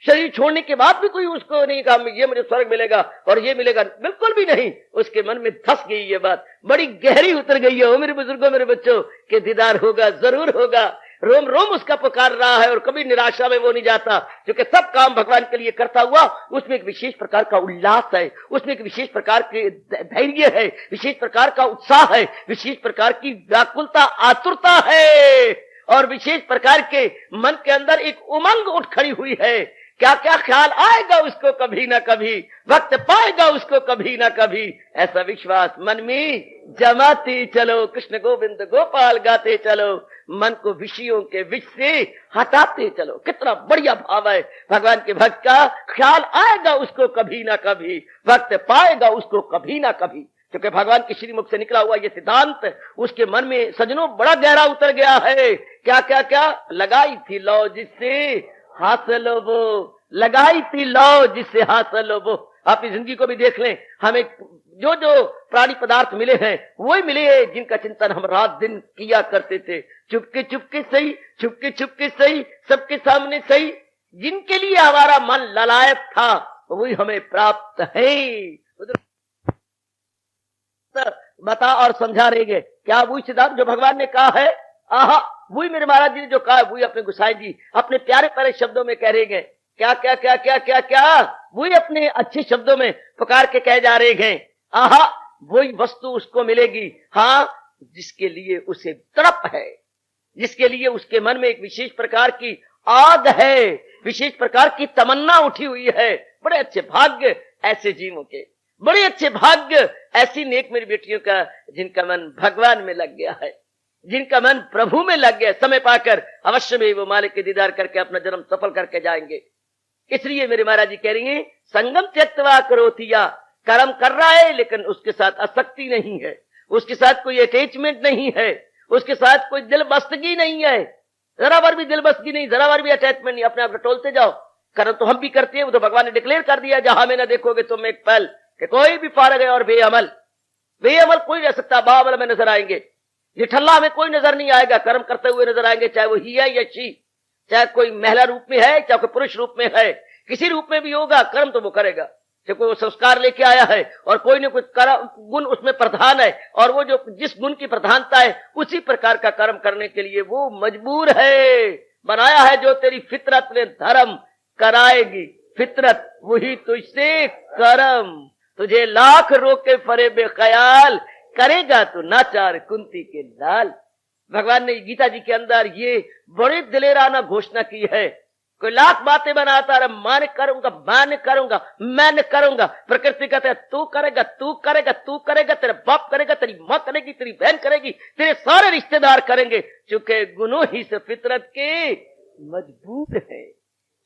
शरीर छोड़ने के बाद भी कोई उसको नहीं कहा ये मुझे स्वर्ग मिलेगा और ये मिलेगा, बिल्कुल भी नहीं। उसके मन में धस गई ये बात, बड़ी गहरी उतर गई है। मेरे बुजुर्गों, मेरे बच्चों के दीदार होगा, जरूर होगा। रोम रोम उसका पुकार रहा है और कभी निराशा में वो नहीं जाता, क्योंकि सब काम भगवान के लिए करता हुआ उसमें एक विशेष प्रकार का उल्लास है, उसमें एक विशेष प्रकार के धैर्य है, विशेष प्रकार का उत्साह है, विशेष प्रकार की व्याकुलता, आतुरता है और विशेष प्रकार के मन के अंदर एक उमंग उठ खड़ी हुई है। क्या क्या ख्याल आएगा उसको कभी ना कभी, वक्त पाएगा उसको कभी ना कभी। ऐसा विश्वास मन में जमाते चलो, कृष्ण गोविंद गोपाल गाते चलो, मन को विषयों के विष से हटाते चलो। कितना बढ़िया भाव है भगवान के भक्त का। ख्याल आएगा उसको कभी ना कभी, वक्त पाएगा उसको कभी ना कभी, क्योंकि भगवान के श्रीमुख से निकला हुआ ये सिद्धांत उसके मन में सजनों बड़ा गहरा उतर गया है। क्या क्या क्या लगाई थी लौ जिससे हासिल वो, लगाई थी लौ जिससे हासिल वो। आप इस जिंदगी को भी देख लें, हमें जो जो प्राणी पदार्थ मिले हैं वही मिले हैं जिनका चिंतन हम रात दिन किया करते थे, चुपके चुपके सही, चुपके चुपके सही, सबके सामने सही। जिनके लिए हमारा मन ललायत था वही हमें प्राप्त है। बता और समझा रहेंगे क्या वही सिद्धांत जो भगवान ने कहा है। आहा, वही मेरे महाराज जी ने जो कहा है, वही अपने गोसाई जी अपने प्यारे प्यारे शब्दों में कह रहे हैं। क्या क्या क्या क्या क्या क्या, वही अपने अच्छे शब्दों में पुकार के कह जा रहे हैं। आहा, वही वस्तु उसको मिलेगी, हाँ, जिसके लिए उसे तड़प है, जिसके लिए उसके मन में एक विशेष प्रकार की आग है, विशेष प्रकार की तमन्ना उठी हुई है। बड़े अच्छे भाग्य ऐसे जीवों के, बड़े अच्छे भाग्य ऐसी नेक मेरी बेटियों का जिनका मन भगवान में लग गया है, जिनका मन प्रभु में लग गया। समय पाकर अवश्य में वो मालिक के दीदार करके अपना जन्म सफल करके जाएंगे। इसलिए मेरे महाराज जी कह रही हैं, संगम त्यक्त्वा करोतिया। कर्म कर रहा है लेकिन उसके साथ आसक्ति नहीं है, उसके साथ कोई अटैचमेंट नहीं है, उसके साथ कोई दिलबस्तगी नहीं है, जरा बार भी दिलबस्तगी नहीं, जरा बार भी अटैचमेंट नहीं। अपने आप टोलते जाओ। कर्म तो हम भी करते हैं, वो तो भगवान ने डिक्लेयर कर दिया, जहां में ना देखोगे तुम एक पल कि कोई भी फारग है और बेअमल, बेअमल कोई रह सकता, बाअमल में नजर आएंगे। निठल्ला में कोई नजर नहीं आएगा, कर्म करते हुए नजर आएंगे, चाहे वो ही है या शी, चाहे कोई महिला रूप में है चाहे कोई पुरुष रूप में है, किसी रूप में भी होगा, कर्म तो वो करेगा। चाहे कोई संस्कार लेके आया है और कोई न कोई गुण उसमें प्रधान है और वो जो जिस गुण की प्रधानता है उसी प्रकार का कर्म करने के लिए वो मजबूर है। बनाया है जो तेरी फितरत ने धर्म कराएगी, फितरत वही तुझसे कर्म, तुझे लाख रोके फरे बेख्याल, करेगा तो नाचार कुंती के लाल। भगवान ने गीता जी के अंदर ये बड़े दिलेराना घोषणा की है। कोई लाख बातें बनाता रहा, मैं करूंगा, मैं करूंगा, मैं करूंगा। प्रकृति कहते है तू करेगा, तू करेगा, तू करेगा, तेरे बाप करेगा, तेरी माँ करेगी, तेरी बहन करेगी, तेरे सारे रिश्तेदार करेंगे, चूंकि गुनों ही से फितरत के मजबूत है।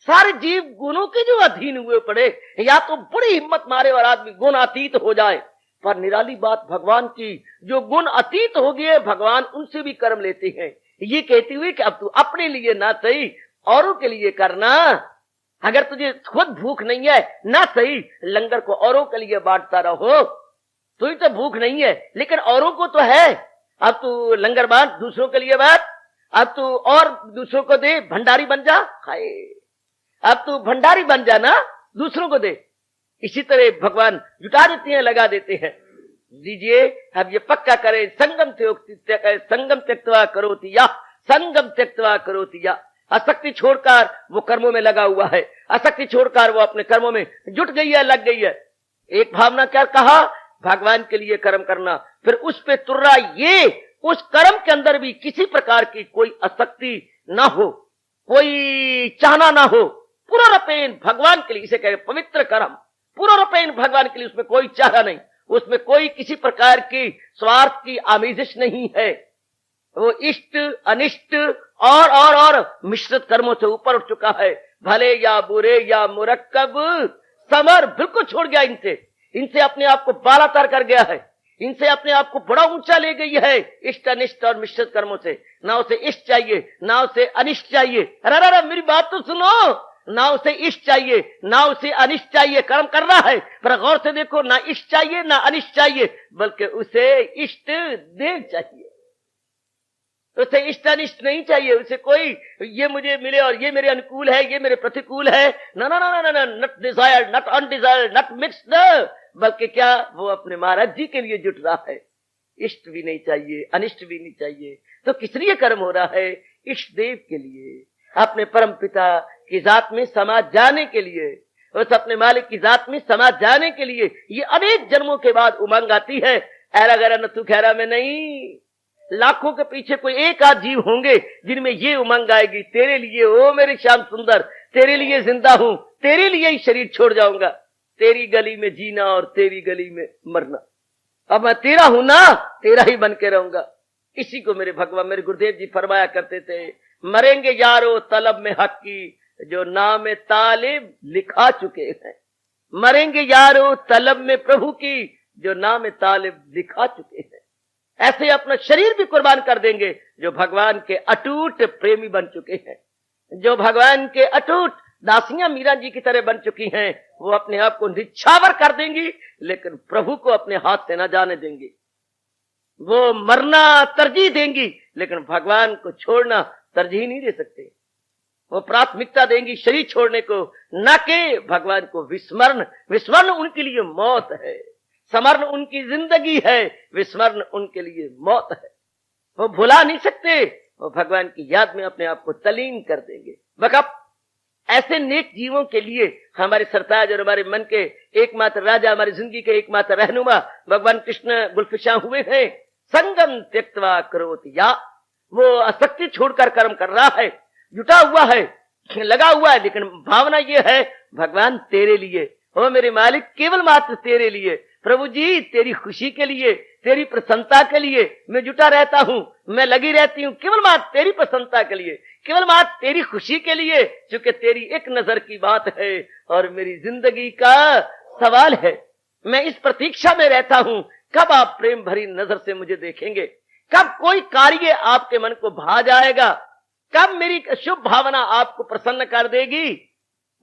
सारे जीव गुणों के जो अधीन हुए पड़े, या तो बड़ी हिम्मत मारे और आदमी गुण अतीत हो जाए, पर निराली बात भगवान की, जो गुण अतीत हो गए भगवान उनसे भी कर्म लेते हैं। ये कहती हुई कि अब तू अपने लिए ना सही औरों के लिए करना। अगर तुझे खुद भूख नहीं है ना सही, लंगर को औरों के लिए बांटता रहो। तुझे तो भूख नहीं है लेकिन औरों को तो है, अब तू लंगर बांट, दूसरों के लिए बांट, अब तू और दूसरों को दे, भंडारी बन जा। हाय, अब तू भंडारी बन जाना, दूसरों को दे। इसी तरह भगवान जुटा देते हैं, लगा देते हैं। दीजिए, अब ये पक्का करें, संगम त्यक्त्वा करोति या, संगम त्यक्त्वा करोति या। आसक्ति छोड़कर वो कर्मों में लगा हुआ है, आसक्ति छोड़कर वो अपने कर्मों में जुट गई है, लग गई है। एक भावना क्या कहा, भगवान के लिए कर्म करना, फिर उस पे तुर्रा ये, उस कर्म के अंदर भी किसी प्रकार की कोई आसक्ति ना हो, कोई चाहना ना हो, पूरा रपेन भगवान के लिए, इसे कहे पवित्र कर्म, पूरा रपेन भगवान के लिए, उसमें कोई चाह नहीं, उसमें कोई किसी प्रकार की स्वार्थ की आमेजिश नहीं है। वो इष्ट अनिष्ट और मिश्रित कर्मों से ऊपर उठ चुका है, भले या बुरे या मुरक्कब, समर बिल्कुल छोड़ गया इनसे अपने आप को बालातर कर गया है, इनसे अपने आप को बड़ा ऊंचा ले गई है, इष्ट अनिष्ट और मिश्रित कर्मों से। ना उसे इष्ट चाहिए, ना उसे अनिष्ट चाहिए। अरे मेरी बात तो सुनो, ना उसे इष्ट चाहिए, ना उसे अनिष्ट चाहिए, कर्म करना है, पर गौर से देखो, ना इष्ट चाहिए ना अनिष्ट चाहिए, बल्कि उसे इष्ट देव चाहिए। उसे इष्ट अनिष्ट नहीं चाहिए, उसे कोई ये मुझे मिले और ये मेरे अनुकूल है, ये मेरे प्रतिकूल है, ना ना ना ना ना, not desire, not undesire, not mixed, बल्कि क्या, वो अपने महाराज जी के लिए जुट रहा है। इष्ट भी नहीं चाहिए, अनिष्ट भी नहीं चाहिए, तो किस लिए कर्म हो रहा है, इष्ट देव के लिए, अपने परम पिता की जात में समा जाने के लिए, उस अपने मालिक की जात में समा जाने के लिए। ये अनेक जन्मों के बाद उमंग आती है, ऐरा गैरा न तू खैरा में नहीं। लाखों के पीछे कोई एक आध जीव होंगे जिनमें ये उमंग आएगी, तेरे लिए ओ मेरे श्याम सुंदर, तेरे लिए जिंदा हूं, तेरे लिए ही शरीर छोड़ जाऊंगा, तेरी गली में जीना और तेरी गली में मरना, अब मैं तेरा हूं ना, तेरा ही बन के रहूंगा। इसी को मेरे भगवान, मेरे गुरुदेव जी फरमाया करते थे, मरेंगे यारो तलब में हक की, जो नाम तालिब लिखा चुके हैं। मरेंगे यारो तलब में प्रभु की, जो नाम तालिब लिखा चुके हैं। ऐसे अपना शरीर भी कुर्बान कर देंगे जो भगवान के अटूट प्रेमी बन चुके हैं, जो भगवान के अटूट दासियां मीरा जी की तरह बन चुकी हैं। वो अपने आप को निछावर कर देंगी, लेकिन प्रभु को अपने हाथ से न जाने देंगी। वो मरना तरजीह देंगी, लेकिन भगवान को छोड़ना तरजीह नहीं दे सकते। वो प्राथमिकता देंगी शरीर छोड़ने को, न के भगवान को विस्मरण। विस्मरण उनके लिए मौत है, स्मरण उनकी जिंदगी है, विस्मरण उनके लिए मौत है। वो भुला नहीं सकते, वो भगवान की याद में अपने आप को तलीन कर देंगे। बकअप ऐसे नेक जीवों के लिए हमारे सरताज और हमारे मन के एकमात्र राजा, हमारी जिंदगी के एकमात्र रहनुमा भगवान कृष्ण गुलफिशा हुए हैं। संगम त्यक्त्वा करोति या, वो आसक्ति छोड़कर कर्म कर रहा है, जुटा हुआ है, लगा हुआ है, लेकिन भावना ये है भगवान तेरे लिए, ओ मेरे मालिक केवल मात्र तेरे लिए, प्रभु जी तेरी खुशी के लिए, तेरी प्रसन्नता के लिए मैं जुटा रहता हूं, मैं लगी रहती हूं, केवल मात्र तेरी प्रसन्नता के लिए, केवल मात्र तेरी खुशी के लिए, क्योंकि तेरी एक नजर की बात है और मेरी जिंदगी का सवाल है। मैं इस प्रतीक्षा में रहता हूं, कब आप प्रेम भरी नजर से मुझे देखेंगे, कब कोई कार्य आपके मन को भा जाएगा, कब मेरी शुभ भावना आपको प्रसन्न कर देगी।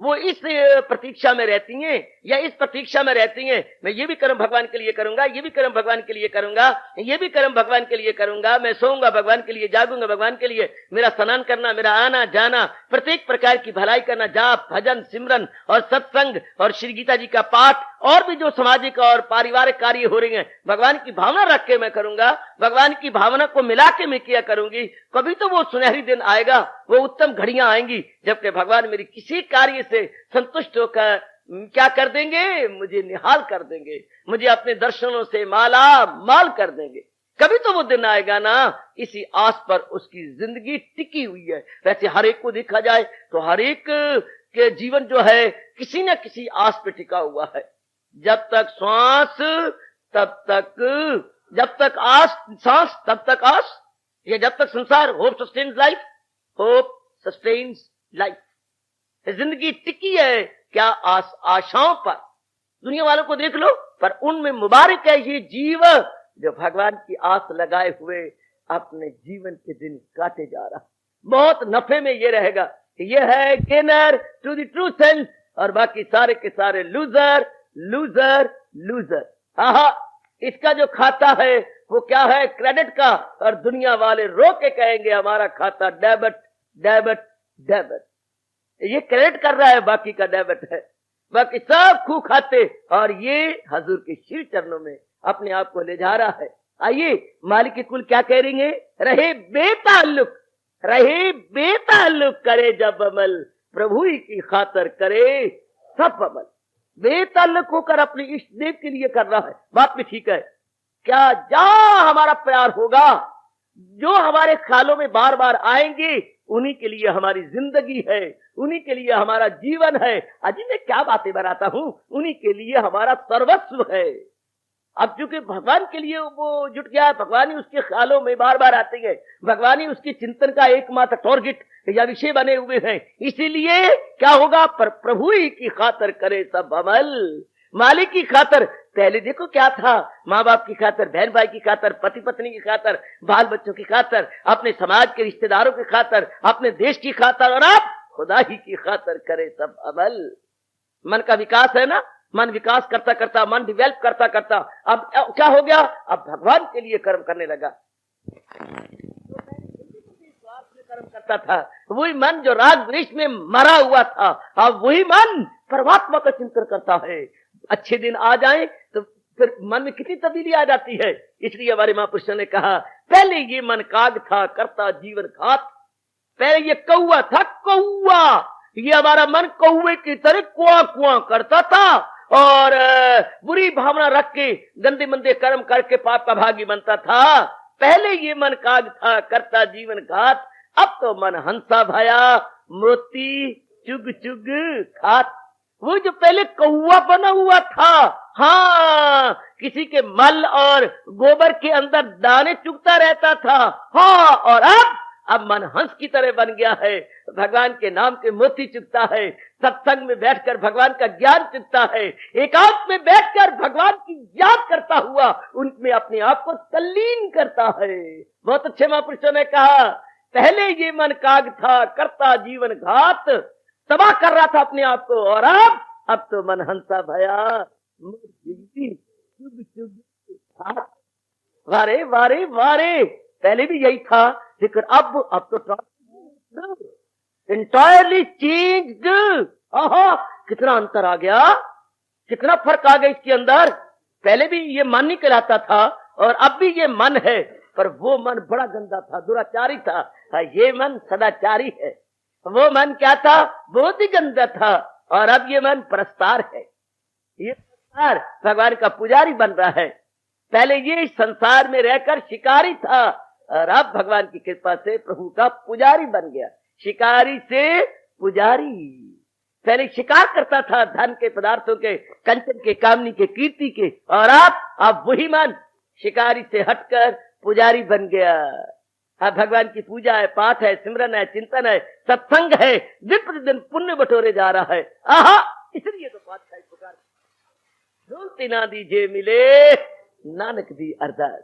वो इस प्रतीक्षा में रहती हैं, या इस प्रतीक्षा में रहती हैं, मैं ये भी कर्म भगवान के लिए करूंगा, ये भी कर्म भगवान के लिए करूंगा, ये भी कर्म भगवान के लिए करूंगा, मैं सोऊंगा भगवान के लिए, जागूंगा भगवान के लिए, मेरा स्नान करना, मेरा आना जाना, प्रत्येक प्रकार की भलाई करना, जाप भजन सिमरन और सत्संग और श्री गीता जी का पाठ और भी जो सामाजिक और पारिवारिक कार्य हो रहे हैं, भगवान की भावना रख के मैं करूंगा, भगवान की भावना को मिला के मैं किया करूंगी। कभी तो वो सुनहरी दिन आएगा, वो उत्तम घड़ियां आएंगी जबकि भगवान मेरी किसी कार्य से संतुष्ट होकर क्या कर देंगे, मुझे निहाल कर देंगे, मुझे अपने दर्शनों से माला माल कर देंगे। कभी तो वो दिन आएगा ना। इसी आस पर उसकी जिंदगी टिकी हुई है। वैसे हर एक को देखा जाए तो हर एक के जीवन जो है किसी न किसी आस पे टिका हुआ है। जब तक श्वास तब तक, जब तक सांस तब तक आस, या जब तक संसार, hope sustains life, hope sustains life. जिंदगी टिकी है क्या आशाओं पर। दुनिया वालों को देख लो, पर उनमें मुबारक है ये जीव जो भगवान की आस लगाए हुए अपने जीवन के दिन काटे जा रहा। बहुत नफे में ये रहेगा। ये है gainer to the true sense, और बाकी सारे के सारे लूजर लूजर लूजर। इसका जो खाता है वो क्या है? क्रेडिट का। और दुनिया वाले रो के कहेंगे हमारा खाता डेबिट डेबिट डेबिट। ये क्रेडिट कर रहा है, बाकी का डेबिट है। बाकी सब खूब खाते, और ये हजूर के शील चरणों में अपने आप को ले जा रहा है। आइए मालिक की कुल क्या कह रही है? रहे बेताल्लुक, रहे बेताल्लुक करे जब अमल, प्रभु ही की खातर करे सब अमल। बेताल्लुक होकर अपने इष्ट देव के लिए कर रहा है, बात भी ठीक है। क्या जहां हमारा प्यार होगा, जो हमारे ख्यालों में बार बार आएंगे, उन्हीं के लिए हमारी जिंदगी है, उन्हीं के लिए हमारा जीवन है। अजी मैं क्या बातें बनाता हूं, उन्हीं के लिए हमारा सर्वस्व है। अब चूंकि भगवान के लिए वो जुट गया है, भगवान ही उसके ख्यालों में बार बार आते हैं, भगवान ही उसके चिंतन का एकमात्र टारगेट या विषय बने हुए हैं। इसीलिए क्या होगा? पर प्रभु ही की खातर करे सब अमल, मालिक की खातर। पहले देखो क्या था? माँ बाप की खातर, बहन भाई की खातर, पति पत्नी की खातर, बाल बच्चों की खातर, अपने समाज के रिश्तेदारों की खातर, अपने देश की खातर, और अब खुदा ही की खातर करे सब अमल। मन का विकास है ना, मन विकास करता करता, मन डिवेल्प करता करता अब क्या हो गया? अब भगवान के लिए कर्म करने लगा। कर्म करता था वही मन जो राग द्वेष में मरा हुआ था, अब वही मन परमात्मा का चिंतन करता है। अच्छे दिन आ जाए तो फिर मन में कितनी तब्दीली आ जाती है। इसलिए हमारे महापुरुषों ने कहा, पहले ये मन काग था करता जीवन घात। पहले ये कौआ था, कौआ, ये हमारा मन कौए की तरह कुआ कुआ करता था, और बुरी भावना रख के गंदे मंदे कर्म करके पाप का भागी बनता था। पहले ये मन काग था करता जीवन घात, अब तो मन हंसा भया मोती चुग चुग खात। वो जो पहले कौआ बना हुआ था, हाँ, किसी के मल और गोबर के अंदर दाने चुगता रहता था, हाँ, और अब मन हंस की तरह बन गया है। भगवान के नाम के मोती चुगता है, सत्संग में बैठकर भगवान का ज्ञान चुगता है, एकांत में बैठकर भगवान की याद करता हुआ उनमें अपने आप को तल्लीन करता है। बहुत अच्छे महापुरुषों ने कहा, पहले ये मन काग था करता जीवन घात, तबाह कर रहा था अपने आप को, और अब तो मन हंसा भया चुग चुग। वारे वारे वारे, पहले भी यही था, लेकिन अब तो इंटायरली चेंज्ड। कितना अंतर आ गया, कितना फर्क आ गया इसके अंदर। पहले भी ये मन नहीं कहलाता था, और अब भी ये मन है, पर वो मन बड़ा गंदा था, दुराचारी था। ये मन सदाचारी है। वो मन क्या था? बहुत ही गंदा था, और अब ये मन परस्तार है। ये संसार भगवान का पुजारी बन रहा है। पहले ये संसार में रहकर शिकारी था, और अब भगवान की कृपा से प्रभु का पुजारी बन गया। शिकारी से पुजारी। पहले शिकार करता था धन के, पदार्थों के, कंचन के, कामनी के, कीर्ति के, और अब वही मन शिकारी से हटकर पुजारी बन गया। अब भगवान की पूजा है, पाठ है, सिमरन है, चिंतन है, सत्संग है, दिन प्रतिदिन पुण्य बटोरे जा रहा है। इसलिए तो पातशाही पुकार, ढोलती ना दीजे मिले नानक दी अरदास।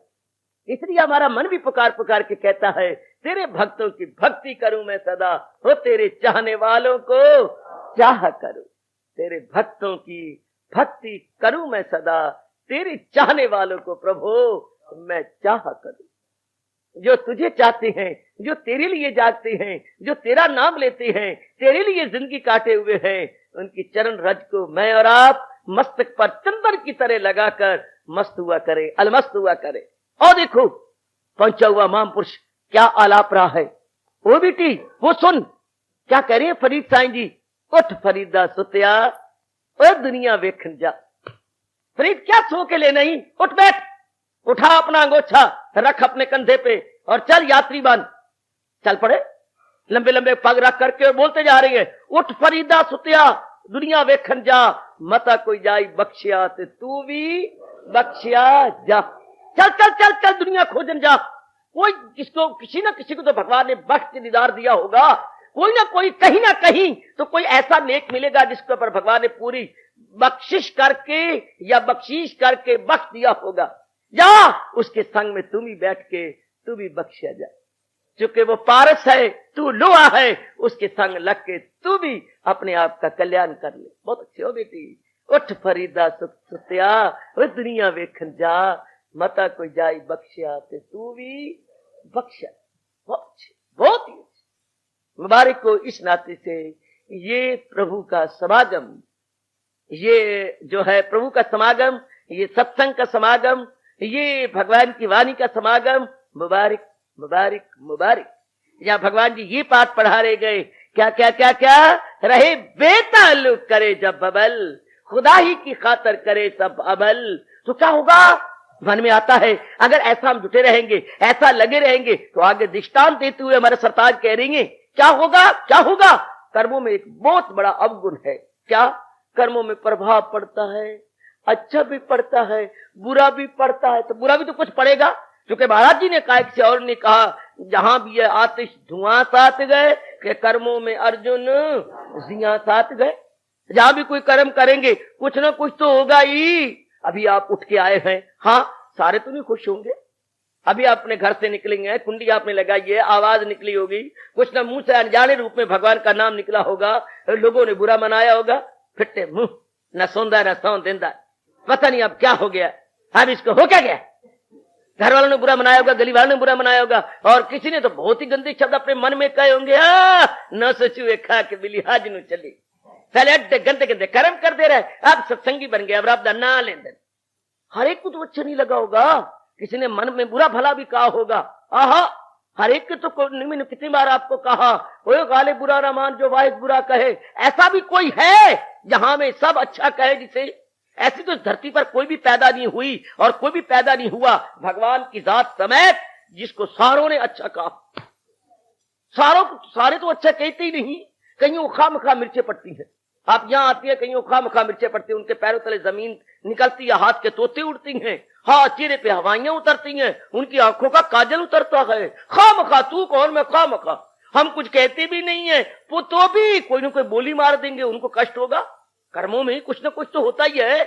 इसलिए हमारा मन भी पुकार पुकार के कहता है, तेरे भक्तों की भक्ति करूं मैं सदा, हो तेरे चाहने वालों को चाह करूं। तेरे भक्तों की भक्ति करूं मैं सदा, तेरे चाहने वालों को प्रभु मैं चाह करूं। जो तुझे चाहते हैं, जो तेरे लिए जागते हैं, जो तेरा नाम लेते हैं, तेरे लिए जिंदगी काटे हुए हैं, उनकी चरण रज को मैं और आप मस्तक पर चंदन की तरह लगाकर मस्त हुआ करे, अलमस्त हुआ करे। और देखो पहुंचा हुआ महापुरुष क्या आलाप रहा है। वो बेटी वो सुन क्या कह रही है फरीद साईं जी। उठ फरीदा सुतिया, और दुनिया वेखन जा। फरीद क्या सो के ले नहीं, उठ बैठ, उठा अपना अंगोछा, रख अपने कंधे पे और चल यात्री बन। चल पड़े, लंबे लंबे पग रख करके और बोलते जा रही है, उठ फरीदा सुतिया दुनिया वेखन जा, मता कोई जाई बख्शिया ते तू भी बख्शिया जा। चल चल चल चल दुनिया खोजन जा। कोई किसको, किसी ना किसी को तो भगवान ने बख्श दीदार दिया होगा, कोई ना कोई कहीं ना कहीं तो कोई ऐसा नेक मिलेगा जिसके ऊपर भगवान ने पूरी बख्शिश करके या बख्शीश करके बख्श दिया होगा। जा उसके संग में तुम ही बैठ के तू भी बख्शिया जा। चूंकि वो पारस है, तू लोहा है, उसके संग लग के तू भी अपने आप का कल्याण कर ले। बहुत अच्छे हो बेटी, उठ फरीदा सुतिया वो दुनिया वेखन जा, मता कोई जाई बख्शिया ते तू भी बख्शिया। बहुत अच्छे, बहुत ही अच्छे। मुबारक को इस नाते से ये प्रभु का समागम, ये जो है प्रभु का समागम, ये सत्संग का समागम, ये भगवान की वाणी का समागम, मुबारक मुबारक मुबारक। यहाँ भगवान जी ये पाठ पढ़ा रहे गए, क्या क्या क्या क्या रहे बेताल्लुक करे जब बबल, खुदा ही की खातर करे सब अमल। तो क्या होगा, मन में आता है अगर ऐसा हम जुटे रहेंगे, ऐसा लगे रहेंगे, तो आगे दृष्टांत देते हुए हमारे सरताज कह रही है क्या होगा, क्या होगा। कर्मों में एक बहुत बड़ा अवगुण है, क्या, कर्मों में प्रभाव पड़ता है, अच्छा भी पड़ता है, बुरा भी पड़ता है। तो बुरा भी तो कुछ पड़ेगा, क्योंकि महाराज जी ने कहा, किसी और ने कहा, जहां भी है आतिश धुआं साथ गए, कि कर्मों में अर्जुन जिया साथ गए। जहां भी कोई कर्म करेंगे कुछ ना कुछ तो होगा ही। अभी आप उठ के आए हैं, हाँ सारे तो नहीं खुश होंगे। अभी आप अपने घर से निकलेंगे, कुंडी आपने लगाई है, आवाज निकली होगी, कुछ ना मुंह से अनजाने रूप में भगवान का नाम निकला होगा, लोगों ने बुरा मनाया होगा, फिट्टे मुंह, न सौंदा न सौं देंदा, पता नहीं अब क्या हो गया, अब इसको हो क्या गया। घर वालों ने बुरा मनाया होगा, गली वालों ने बुरा मनाया होगा, और किसी ने तो बहुत ही गंदे शब्द अपने मन में कहे होंगे, न सोचू खा के बिली हाज नु चली, पहले अड्डे गंदे गंदे कर्म कर दे रहे, अब सत्संगी बन गया, अब आप ना लेन देन। हर एक को तो अच्छा नहीं लगा होगा, किसी ने मन में बुरा भला भी कहा होगा। आहा, हर एक तो मैंने कितनी बार आपको कहा, वो गाले बुरा ना मान जो वाहिद बुरा कहे। ऐसा भी कोई है जहां में सब अच्छा कहे जिसे? ऐसी तो धरती पर कोई भी पैदा नहीं हुई और कोई भी पैदा नहीं हुआ भगवान की जात समेत जिसको सारों ने अच्छा कहा। सारे तो अच्छा कहते ही नहीं, कहीं उखा मुखा मिर्चे पड़ती है। आप यहां आती है, कहीं उखा मुखा मिर्चे पड़ती है, उनके पैरों तले जमीन निकलती है, हाथ के तोते उड़ती हैं, हाँ चेहरे पे हवाइयां उतरती हैं, उनकी आंखों का काजल उतरता है। खा मखा तू कौन, मैं खा मखा, हम कुछ कहते भी नहीं है, वो तो भी कोई ना कोई बोली मार देंगे, उनको कष्ट होगा। कर्मों में कुछ ना कुछ तो होता ही है।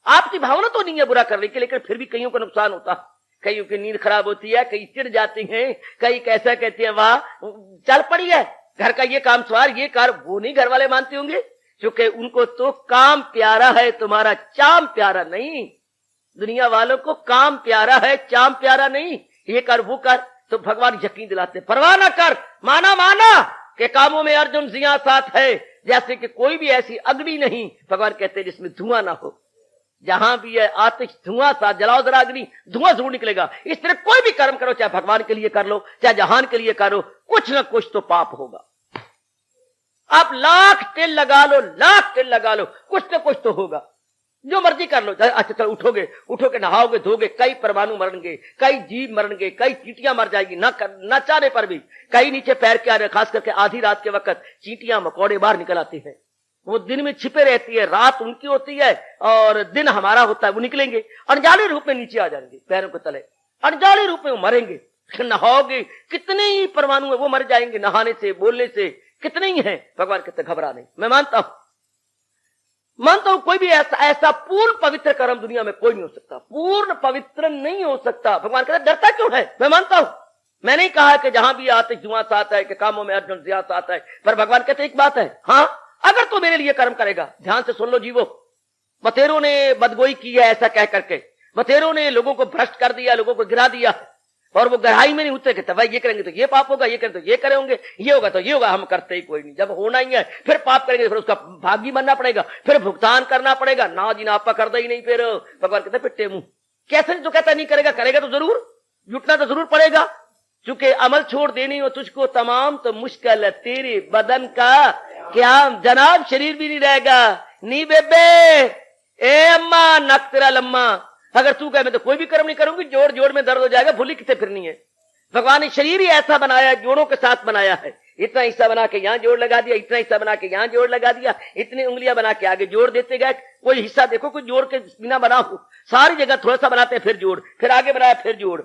आपकी भावना तो नहीं है बुरा करने की, लेकिन फिर भी कईयों का नुकसान होता है, कईयों की नींद खराब होती है, कई चिढ़ जाती हैं, कई कैसा कहते हैं वाह चल पड़ी है, घर का ये काम सवार, ये कार, वो नहीं घर वाले मानते होंगे, क्योंकि उनको तो काम प्यारा है, तुम्हारा चाम प्यारा नहीं। दुनिया वालों को काम प्यारा है, चाम प्यारा नहीं। ये कर वो कर, तो भगवान यकीन दिलाते, परवाह ना कर, माना के कामों में अर्जुन जिया साथ है, जैसे कि कोई भी ऐसी अग्नि नहीं, भगवान कहते हैं जिसमें धुआं ना हो। जहां भी है आतिश धुआं साथ, जलाओ जरा अग्नि, धुआं जरूर निकलेगा। इस तरह कोई भी कर्म करो, चाहे भगवान के लिए कर लो, चाहे जहान के लिए करो, कुछ ना कुछ तो पाप होगा। आप लाख तेल लगा लो, कुछ ना कुछ तो होगा। जो मर्जी कर लो, अच्छा चलो उठोगे नहाओगे धोगे, कई परमाणु मरेंगे, कई जीव मरेंगे, कई चींटियां मर जाएगी, न चाहने पर भी। कई नीचे पैर के आ रहे, खास करके आधी रात के वक्त चींटियां मकोड़े बाहर निकल आती हैं। वो दिन में छिपे रहती है, रात उनकी होती है और दिन हमारा होता है। वो निकलेंगे अनजाने रूप में, नीचे आ जाएंगे पैरों के तले, अनजाने रूप में वो मरेंगे। नहाओगे, कितने ही परमाणु है वो मर जाएंगे नहाने से, बोलने से, कितने ही हैं। भगवान कहते घबरा नहीं, मैं मानता हूं कोई भी ऐसा पूर्ण पवित्र कर्म दुनिया में कोई नहीं हो सकता, पूर्ण पवित्र नहीं हो सकता। भगवान कहते डरता क्यों है, मैं मानता हूं। मैं नहीं कहा कि जहां भी आते जुआ साथ है, कि कामों में अर्जुन जिया साथ है, पर भगवान कहते एक बात है, हाँ अगर तू मेरे लिए कर्म करेगा, ध्यान से सुन लो जीवो, बतेरों ने बदगोई की है ऐसा कह करके, बतेरों ने लोगों को भ्रष्ट कर दिया, लोगों को गिरा दिया, और वो गहराई में नहीं उतरे कहते भाई ये करेंगे तो ये पाप होगा, ये करेंगे तो ये करे होंगे, ये होगा तो ये होगा, हम करते ही कोई नहीं। जब होना ही है फिर पाप करेंगे, फिर उसका भागी बनना पड़ेगा, फिर भुगतान करना पड़ेगा, ना जी ना आपका कर ही नहीं। फिर भगवान कहते पिट्टे मुंह, कैसे जो कहता नहीं करेगा, करेगा तो जरूर, जुटना तो जरूर पड़ेगा, चूंकि अमल छोड़ देनी हो तुझको तमाम तो मुश्किल है, तेरे बदन का क्या जनाब शरीर भी नहीं रहेगा। नी बेबे ए अम्मा नक तेरा लम्मा, अगर तू कहे मैं तो कोई भी कर्म नहीं करूंगी, जोड़ जोड़ में दर्द हो जाएगा, भूली किसे फिरनी है। भगवान ने शरीर ही ऐसा बनाया है, जोड़ों के साथ बनाया है। इतना हिस्सा बना के यहां जोड़ लगा दिया, इतना हिस्सा बना के यहां जोड़ लगा दिया, इतनी उंगलियां बना के आगे जोड़ देते गए। कोई हिस्सा देखो कोई जोड़ के बिना बना हो, सारी जगह थोड़ा सा बनाते हैं, फिर जोड़, फिर आगे बनाया, फिर जोड़।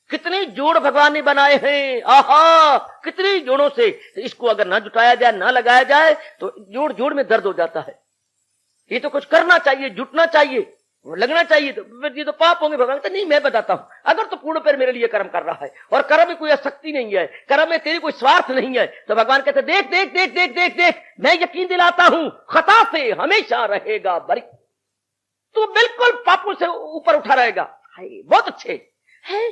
कितने जोड़ भगवान ने बनाए हैं, आहा, कितने जोड़ों से। इसको अगर ना जुटाया जाए, ना लगाया जाए, तो जोड़ जोड़ में दर्द हो जाता है। ये तो कुछ करना चाहिए, जुटना चाहिए, लगना चाहिए। तो ये तो पाप होंगे। भगवान कहते नहीं, मैं बताता हूं, अगर तो पूर्ण पैर मेरे लिए कर्म कर रहा है और कर्म में कोई आसक्ति नहीं है, कर्म में तेरी कोई स्वार्थ नहीं है, तो भगवान कहते देख देख देख देख देख देख, मैं यकीन दिलाता हूं खता से हमेशा रहेगा बरी। तू बिल्कुल पापों से ऊपर उठा रहेगा। बहुत अच्छे है,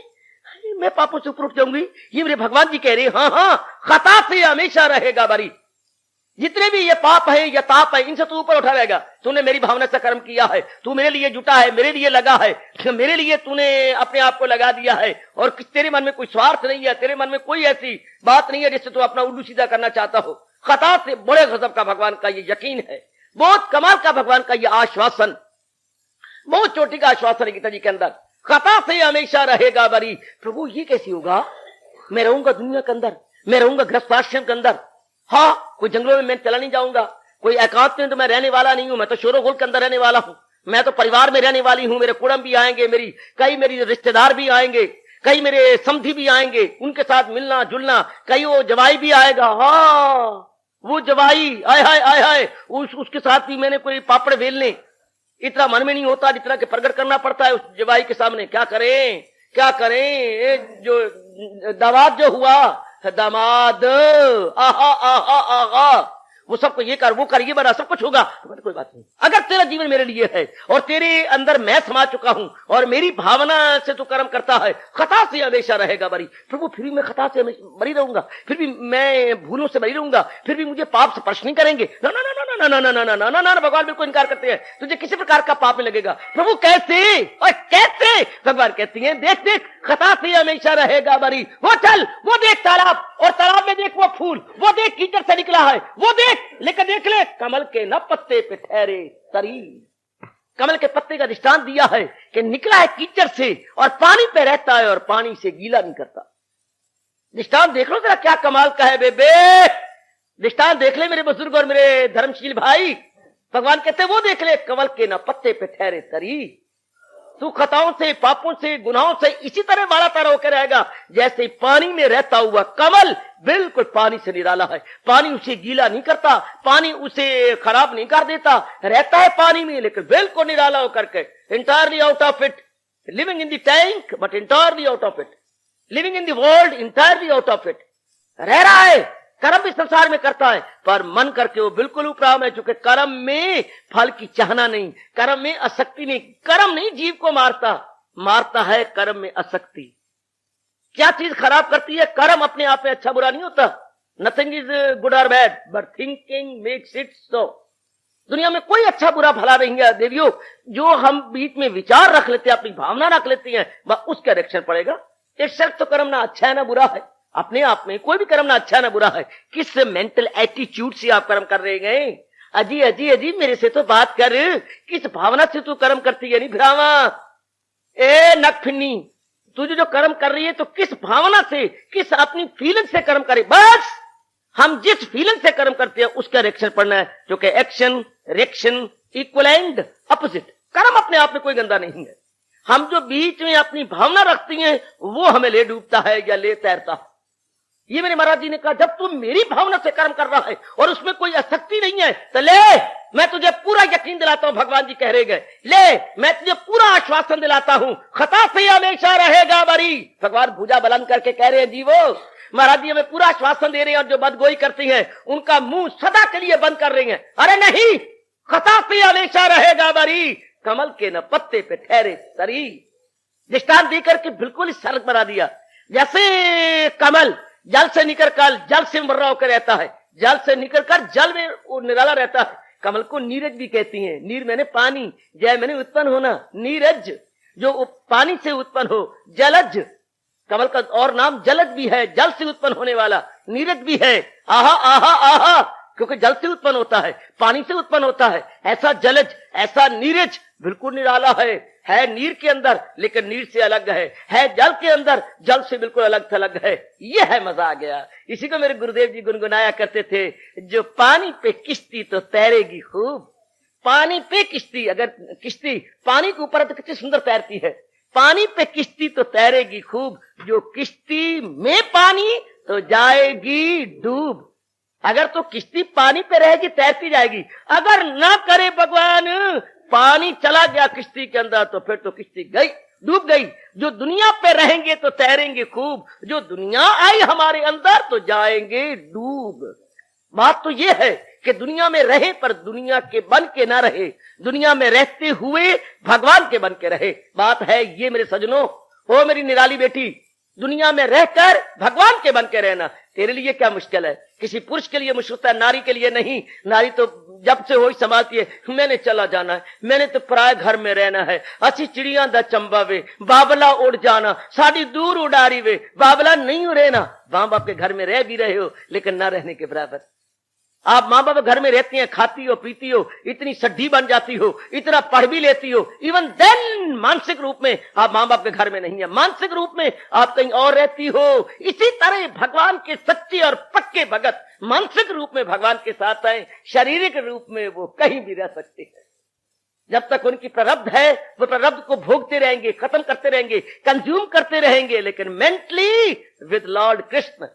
मैं पापों से ऊपर उठ जाऊंगी, ये मेरे भगवान जी कह रहे हैं। हाँ हाँ, खता से हमेशा रहेगा बरी। जितने भी ये पाप है, ये ताप है, इनसे तू ऊपर उठा रहेगा। तूने मेरी भावना से कर्म किया है, तू मेरे लिए जुटा है, मेरे लिए लगा है, मेरे लिए तूने अपने आप को लगा दिया है, और तेरे मन में कोई स्वार्थ नहीं है, तेरे मन में कोई ऐसी बात नहीं है जिससे तू अपना उल्लू सीधा करना चाहता हो। खता से बड़े गजब का भगवान का ये यकीन है, बहुत कमाल का भगवान का ये आश्वासन, बहुत चोटी का आश्वासन है गीता जी के अंदर। खता से हमेशा रहेगा बरी। प्रभु ये कैसे होगा? मैं रहूंगा दुनिया के अंदर, मैं रहूंगा गृहस्थाश्रम के अंदर, हाँ, कोई जंगलों में मैं चला नहीं जाऊंगा, कोई एकांत में तो मैं रहने वाला नहीं हूं, मैं तो शोरोगुल के अंदर रहने वाला हूं, मैं तो परिवार में रहने वाली हूं। मेरे कुटुंब भी आएंगे, मेरी रिश्तेदार भी आएंगे, कई मेरे समधी भी आएंगे, उनके साथ मिलना जुलना, कई वो जवाई भी आएगा। हाँ, वो जवाई आय हाय आय हाय, उसके साथ भी मैंने कोई पापड़ बेलने, इतना मन में नहीं होता जितना कि प्रकट करना पड़ता है उस जवाई के सामने। क्या करें क्या करें, जो दामाद जो हुआ, दामाद, आहा आहा आहा, वो सबको ये कर वो कर, ये बना, सब कुछ होगा। तो कोई बात नहीं, अगर तेरा जीवन मेरे लिए है और तेरे अंदर मैं समा चुका हूं और मेरी भावना से तू कर्म करता है, खता से हमेशा रहेगा बरी। प्रभु फिर भी मैं खता से बरी रहूंगा, फिर भी मैं भूलों से बरी रहूंगा, फिर भी मुझे पाप स्पर्श नहीं करेंगे। ना ना ना ना ना ना ना ना ना ना, भगवान बिल्कुल इनकार करते हैं, तुझे किसी प्रकार का पाप नहीं लगेगा। प्रभु कैसे और कैसे? भगवान कहती है देख देख, खता से हमेशा रहेगा बरी। वो चल, वो देख तालाब, और तालाब में देख वो फूल, वो देख कीचड़ से निकला है, वो देख, लेकर देख ले कमल के न पत्ते पे ठहरे तरी। कमल के पत्ते का दृष्टांत दिया है कि निकला है कीचड़ से और पानी पे रहता है और पानी से गीला नहीं करता। दृष्टांत देख लो जरा, क्या कमाल का है बेबे, दृष्टांत देख ले मेरे बुजुर्ग और मेरे धर्मशील भाई। भगवान कहते वो देख ले, कमल के न पत्ते पे ठहरे तरी। तू खताओं से, पापों से, गुनाहों से इसी तरह वाला तारा होकर रहेगा जैसे पानी में रहता हुआ कमल बिल्कुल पानी से निराला है। पानी उसे गीला नहीं करता, पानी उसे खराब नहीं कर देता, रहता है पानी में लेकिन बिल्कुल निराला होकर के, entirely out of it, living in the tank but entirely out of it, living in the world entirely out of it. रह रहा है, कर्म भी संसार में करता है, पर मन करके वो बिल्कुल उपराम है, चूंकि कर्म में फल की चाहना नहीं, कर्म में आसक्ति नहीं। कर्म नहीं जीव को मारता है कर्म में आसक्ति। क्या चीज खराब करती है? कर्म अपने आप में अच्छा बुरा नहीं होता। नथिंग इज गुड और bad but thinking makes it so. दुनिया में कोई अच्छा बुरा भला नहीं है देवियों। जो हम बीच में विचार रख लेते हैं, अपनी भावना रख लेते हैं, वह उसका रिएक्शन पड़ेगा। इस शर्त तो कर्म ना अच्छा है ना बुरा है, अपने आप में कोई भी कर्म ना अच्छा ना बुरा है। किस मेंटल एटीट्यूड से आप कर्म कर रहे हैं? अजी अजी अजी मेरे से तो बात कर, किस भावना से तू कर्म करती है? नहीं भ्रावा, ए नखफिन्नी, तुझे जो कर्म कर रही है तो किस भावना से, किस अपनी फीलिंग से कर्म करे। बस हम जिस फीलिंग से कर्म करते हैं उसका रिएक्शन पड़ना है, जो कि action reaction equal and opposite. कर्म अपने आप में कोई गंदा नहीं है, हम जो बीच में अपनी भावना रखती हैं वो हमें ले डूबता है या ले तैरता है। ये मेरे महाराज जी ने कहा, जब तू मेरी भावना से कर्म कर रहा है और उसमें कोई आसक्ति नहीं है तो ले, मैं तुझे पूरा यकीन दिलाता हूं, भगवान जी कह रहे गए, ले मैं तुझे पूरा आश्वासन दिलाता हूं, खता से हमेशा रहेगा बरी। भगवान भुजा बुलंद करके कह रहे हैं, जीवो महाराज जी हमें पूरा आश्वासन दे रहे हैं, और जो बदगोई करती हैं उनका मुंह सदा के लिए बंद कर रही हैं। अरे नहीं, खता से हमेशा रहेगा बरी, कमल के न पत्ते पे ठहरे तरी। दृष्टांत देकर के बिल्कुल सरल बना दिया। जैसे कमल जल से निकलकर जल से मर होकर रहता है, जल से निकलकर जल में वो निराला रहता है। कमल को नीरज भी कहती हैं। नीर मैंने पानी, जय मैंने उत्पन्न होना, नीरज जो पानी से उत्पन्न हो, जलज कमल का और नाम जलज भी है, जल से उत्पन्न होने वाला, नीरज भी है। आहा आहा आहा, क्योंकि जल से उत्पन्न होता है, पानी से उत्पन्न होता है। ऐसा जलज, ऐसा नीरज बिल्कुल निराला है नीर के अंदर लेकिन नीर से अलग है जल के अंदर जल से बिल्कुल अलग थलग है। यह है मजा आ गया। इसी को मेरे गुरुदेव जी गुनगुनाया करते थे, जो पानी पे किश्ती तो तैरेगी खूब। पानी पे किश्ती, अगर किश्ती पानी के ऊपर है तो कितनी सुंदर तैरती है। पानी पे किश्ती तो तैरेगी खूब, जो किश्ती में पानी तो जाएगी डूब। अगर तो किश्ती पानी पे रहेगी तैरती जाएगी, अगर ना करे भगवान पानी चला गया किश्ती के अंदर तो फिर तो किश्ती गई, डूब गई। जो दुनिया पे रहेंगे तो तैरेंगे खूब, जो दुनिया आई हमारे अंदर तो जाएंगे डूब। बात तो ये है कि दुनिया में रहे पर दुनिया के बन के ना रहे, दुनिया में रहते हुए भगवान के बन के रहे। बात है ये मेरे सजनों, ओ मेरी निराली बेटी, दुनिया में रहकर भगवान के बन के रहना तेरे लिए क्या मुश्किल है। किसी पुरुष के लिए मुश्किल है, नारी के लिए नहीं। नारी तो जब से हो संभालती है, मैंने चला जाना है, मैंने तो पराए घर में रहना है। अच्छी चिड़िया दा चंबा वे बाबला उड़ जाना, साड़ी दूर उड़ारी वे बाबला नहीं रहना। मां बाप के घर में रह भी रहे हो लेकिन ना रहने के बराबर। आप माँ बाप घर में रहती हैं, खाती हो पीती हो, इतनी सड्ढी बन जाती हो, इतना पढ़ भी लेती हो, इवन देन मानसिक रूप में आप माँ बाप के घर में नहीं है, मानसिक रूप में आप कहीं और रहती हो। इसी तरह भगवान के सच्चे और पक्के भगत मानसिक रूप में भगवान के साथ आए, शारीरिक रूप में वो कहीं भी रह सकते हैं। जब तक उनकी प्रारब्ध है वो प्रारब्ध को भोगते रहेंगे, खत्म करते रहेंगे, कंज्यूम करते रहेंगे, लेकिन mentally with Lord Krishna.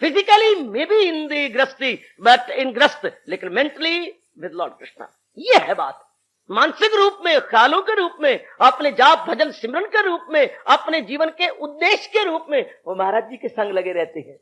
Physically may be in the ग्रस्ती बट इन ग्रस्त, लेकिन मेंटली विद लॉर्ड कृष्णा। ये है बात। मानसिक रूप में, ख्यालों के रूप में, अपने जाप भजन सिमरन के रूप में, अपने जीवन के उद्देश्य के रूप में वो महाराज जी के संग लगे रहते हैं।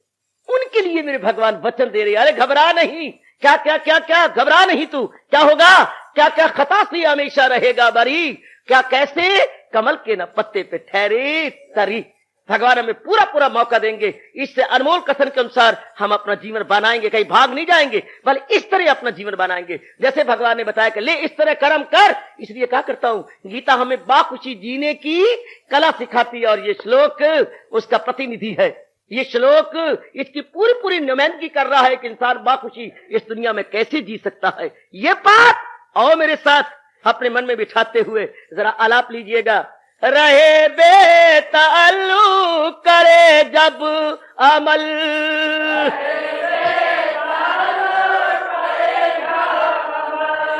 उनके लिए मेरे भगवान वचन दे रहे, अरे घबरा नहीं, क्या क्या क्या क्या घबरा नहीं तू, क्या होगा, क्या क्या खता से हमेशा रहेगा बरी, क्या कैसे कमल के न पत्ते पे ठहरे तरी। भगवान हमें पूरा पूरा मौका देंगे। इससे अनमोल कथन के अनुसार हम अपना जीवन बनाएंगे, कहीं भाग नहीं जाएंगे, बल्कि इस तरह अपना जीवन बनाएंगे जैसे भगवान ने बताया कि ले इस तरह कर्म कर। इसलिए क्या करता हूं, गीता हमें बाखुशी जीने की कला सिखाती है और ये श्लोक उसका प्रतिनिधि है। ये श्लोक इसकी पूरी पूरी नुमाइंदगी कर रहा है कि इंसान बाखुशी इस दुनिया में कैसे जी सकता है। ये बात आओ मेरे साथ अपने मन में बिठाते हुए जरा आलाप लीजिएगा। रहे बेताल्लुक करे जब अमल,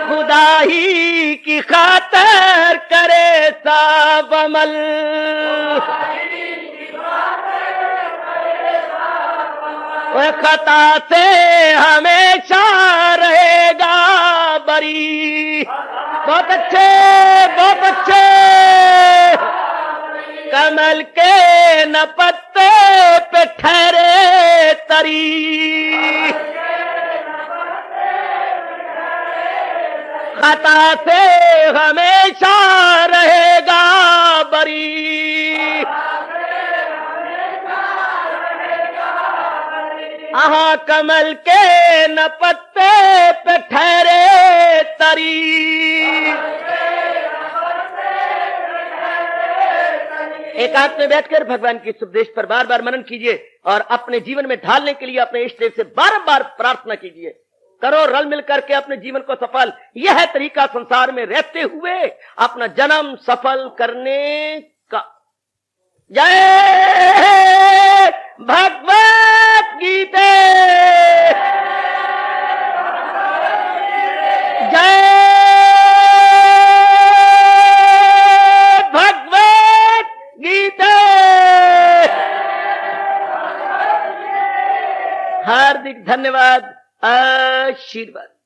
खुदा ही की खातर करे सब अमल, खता से हमेशा रहेगा बरी। बहुत अच्छे, बहुत अच्छे। कमल के न पत्ते पे ठहरे तरी, खता से हमेशा रहेगा बरी। आहा कमल के न पत्ते पे ठहरे तरी। एकांत में बैठकर भगवान के इस उपदेश पर बार बार मनन कीजिए और अपने जीवन में ढालने के लिए अपने इष्ट देव से बार बार प्रार्थना कीजिए। करो रल मिल करके अपने जीवन को सफल। यह है तरीका संसार में रहते हुए अपना जन्म सफल करने का। जय भगवत गीता, जय भगवत गीता। हार्दिक धन्यवाद, आशीर्वाद।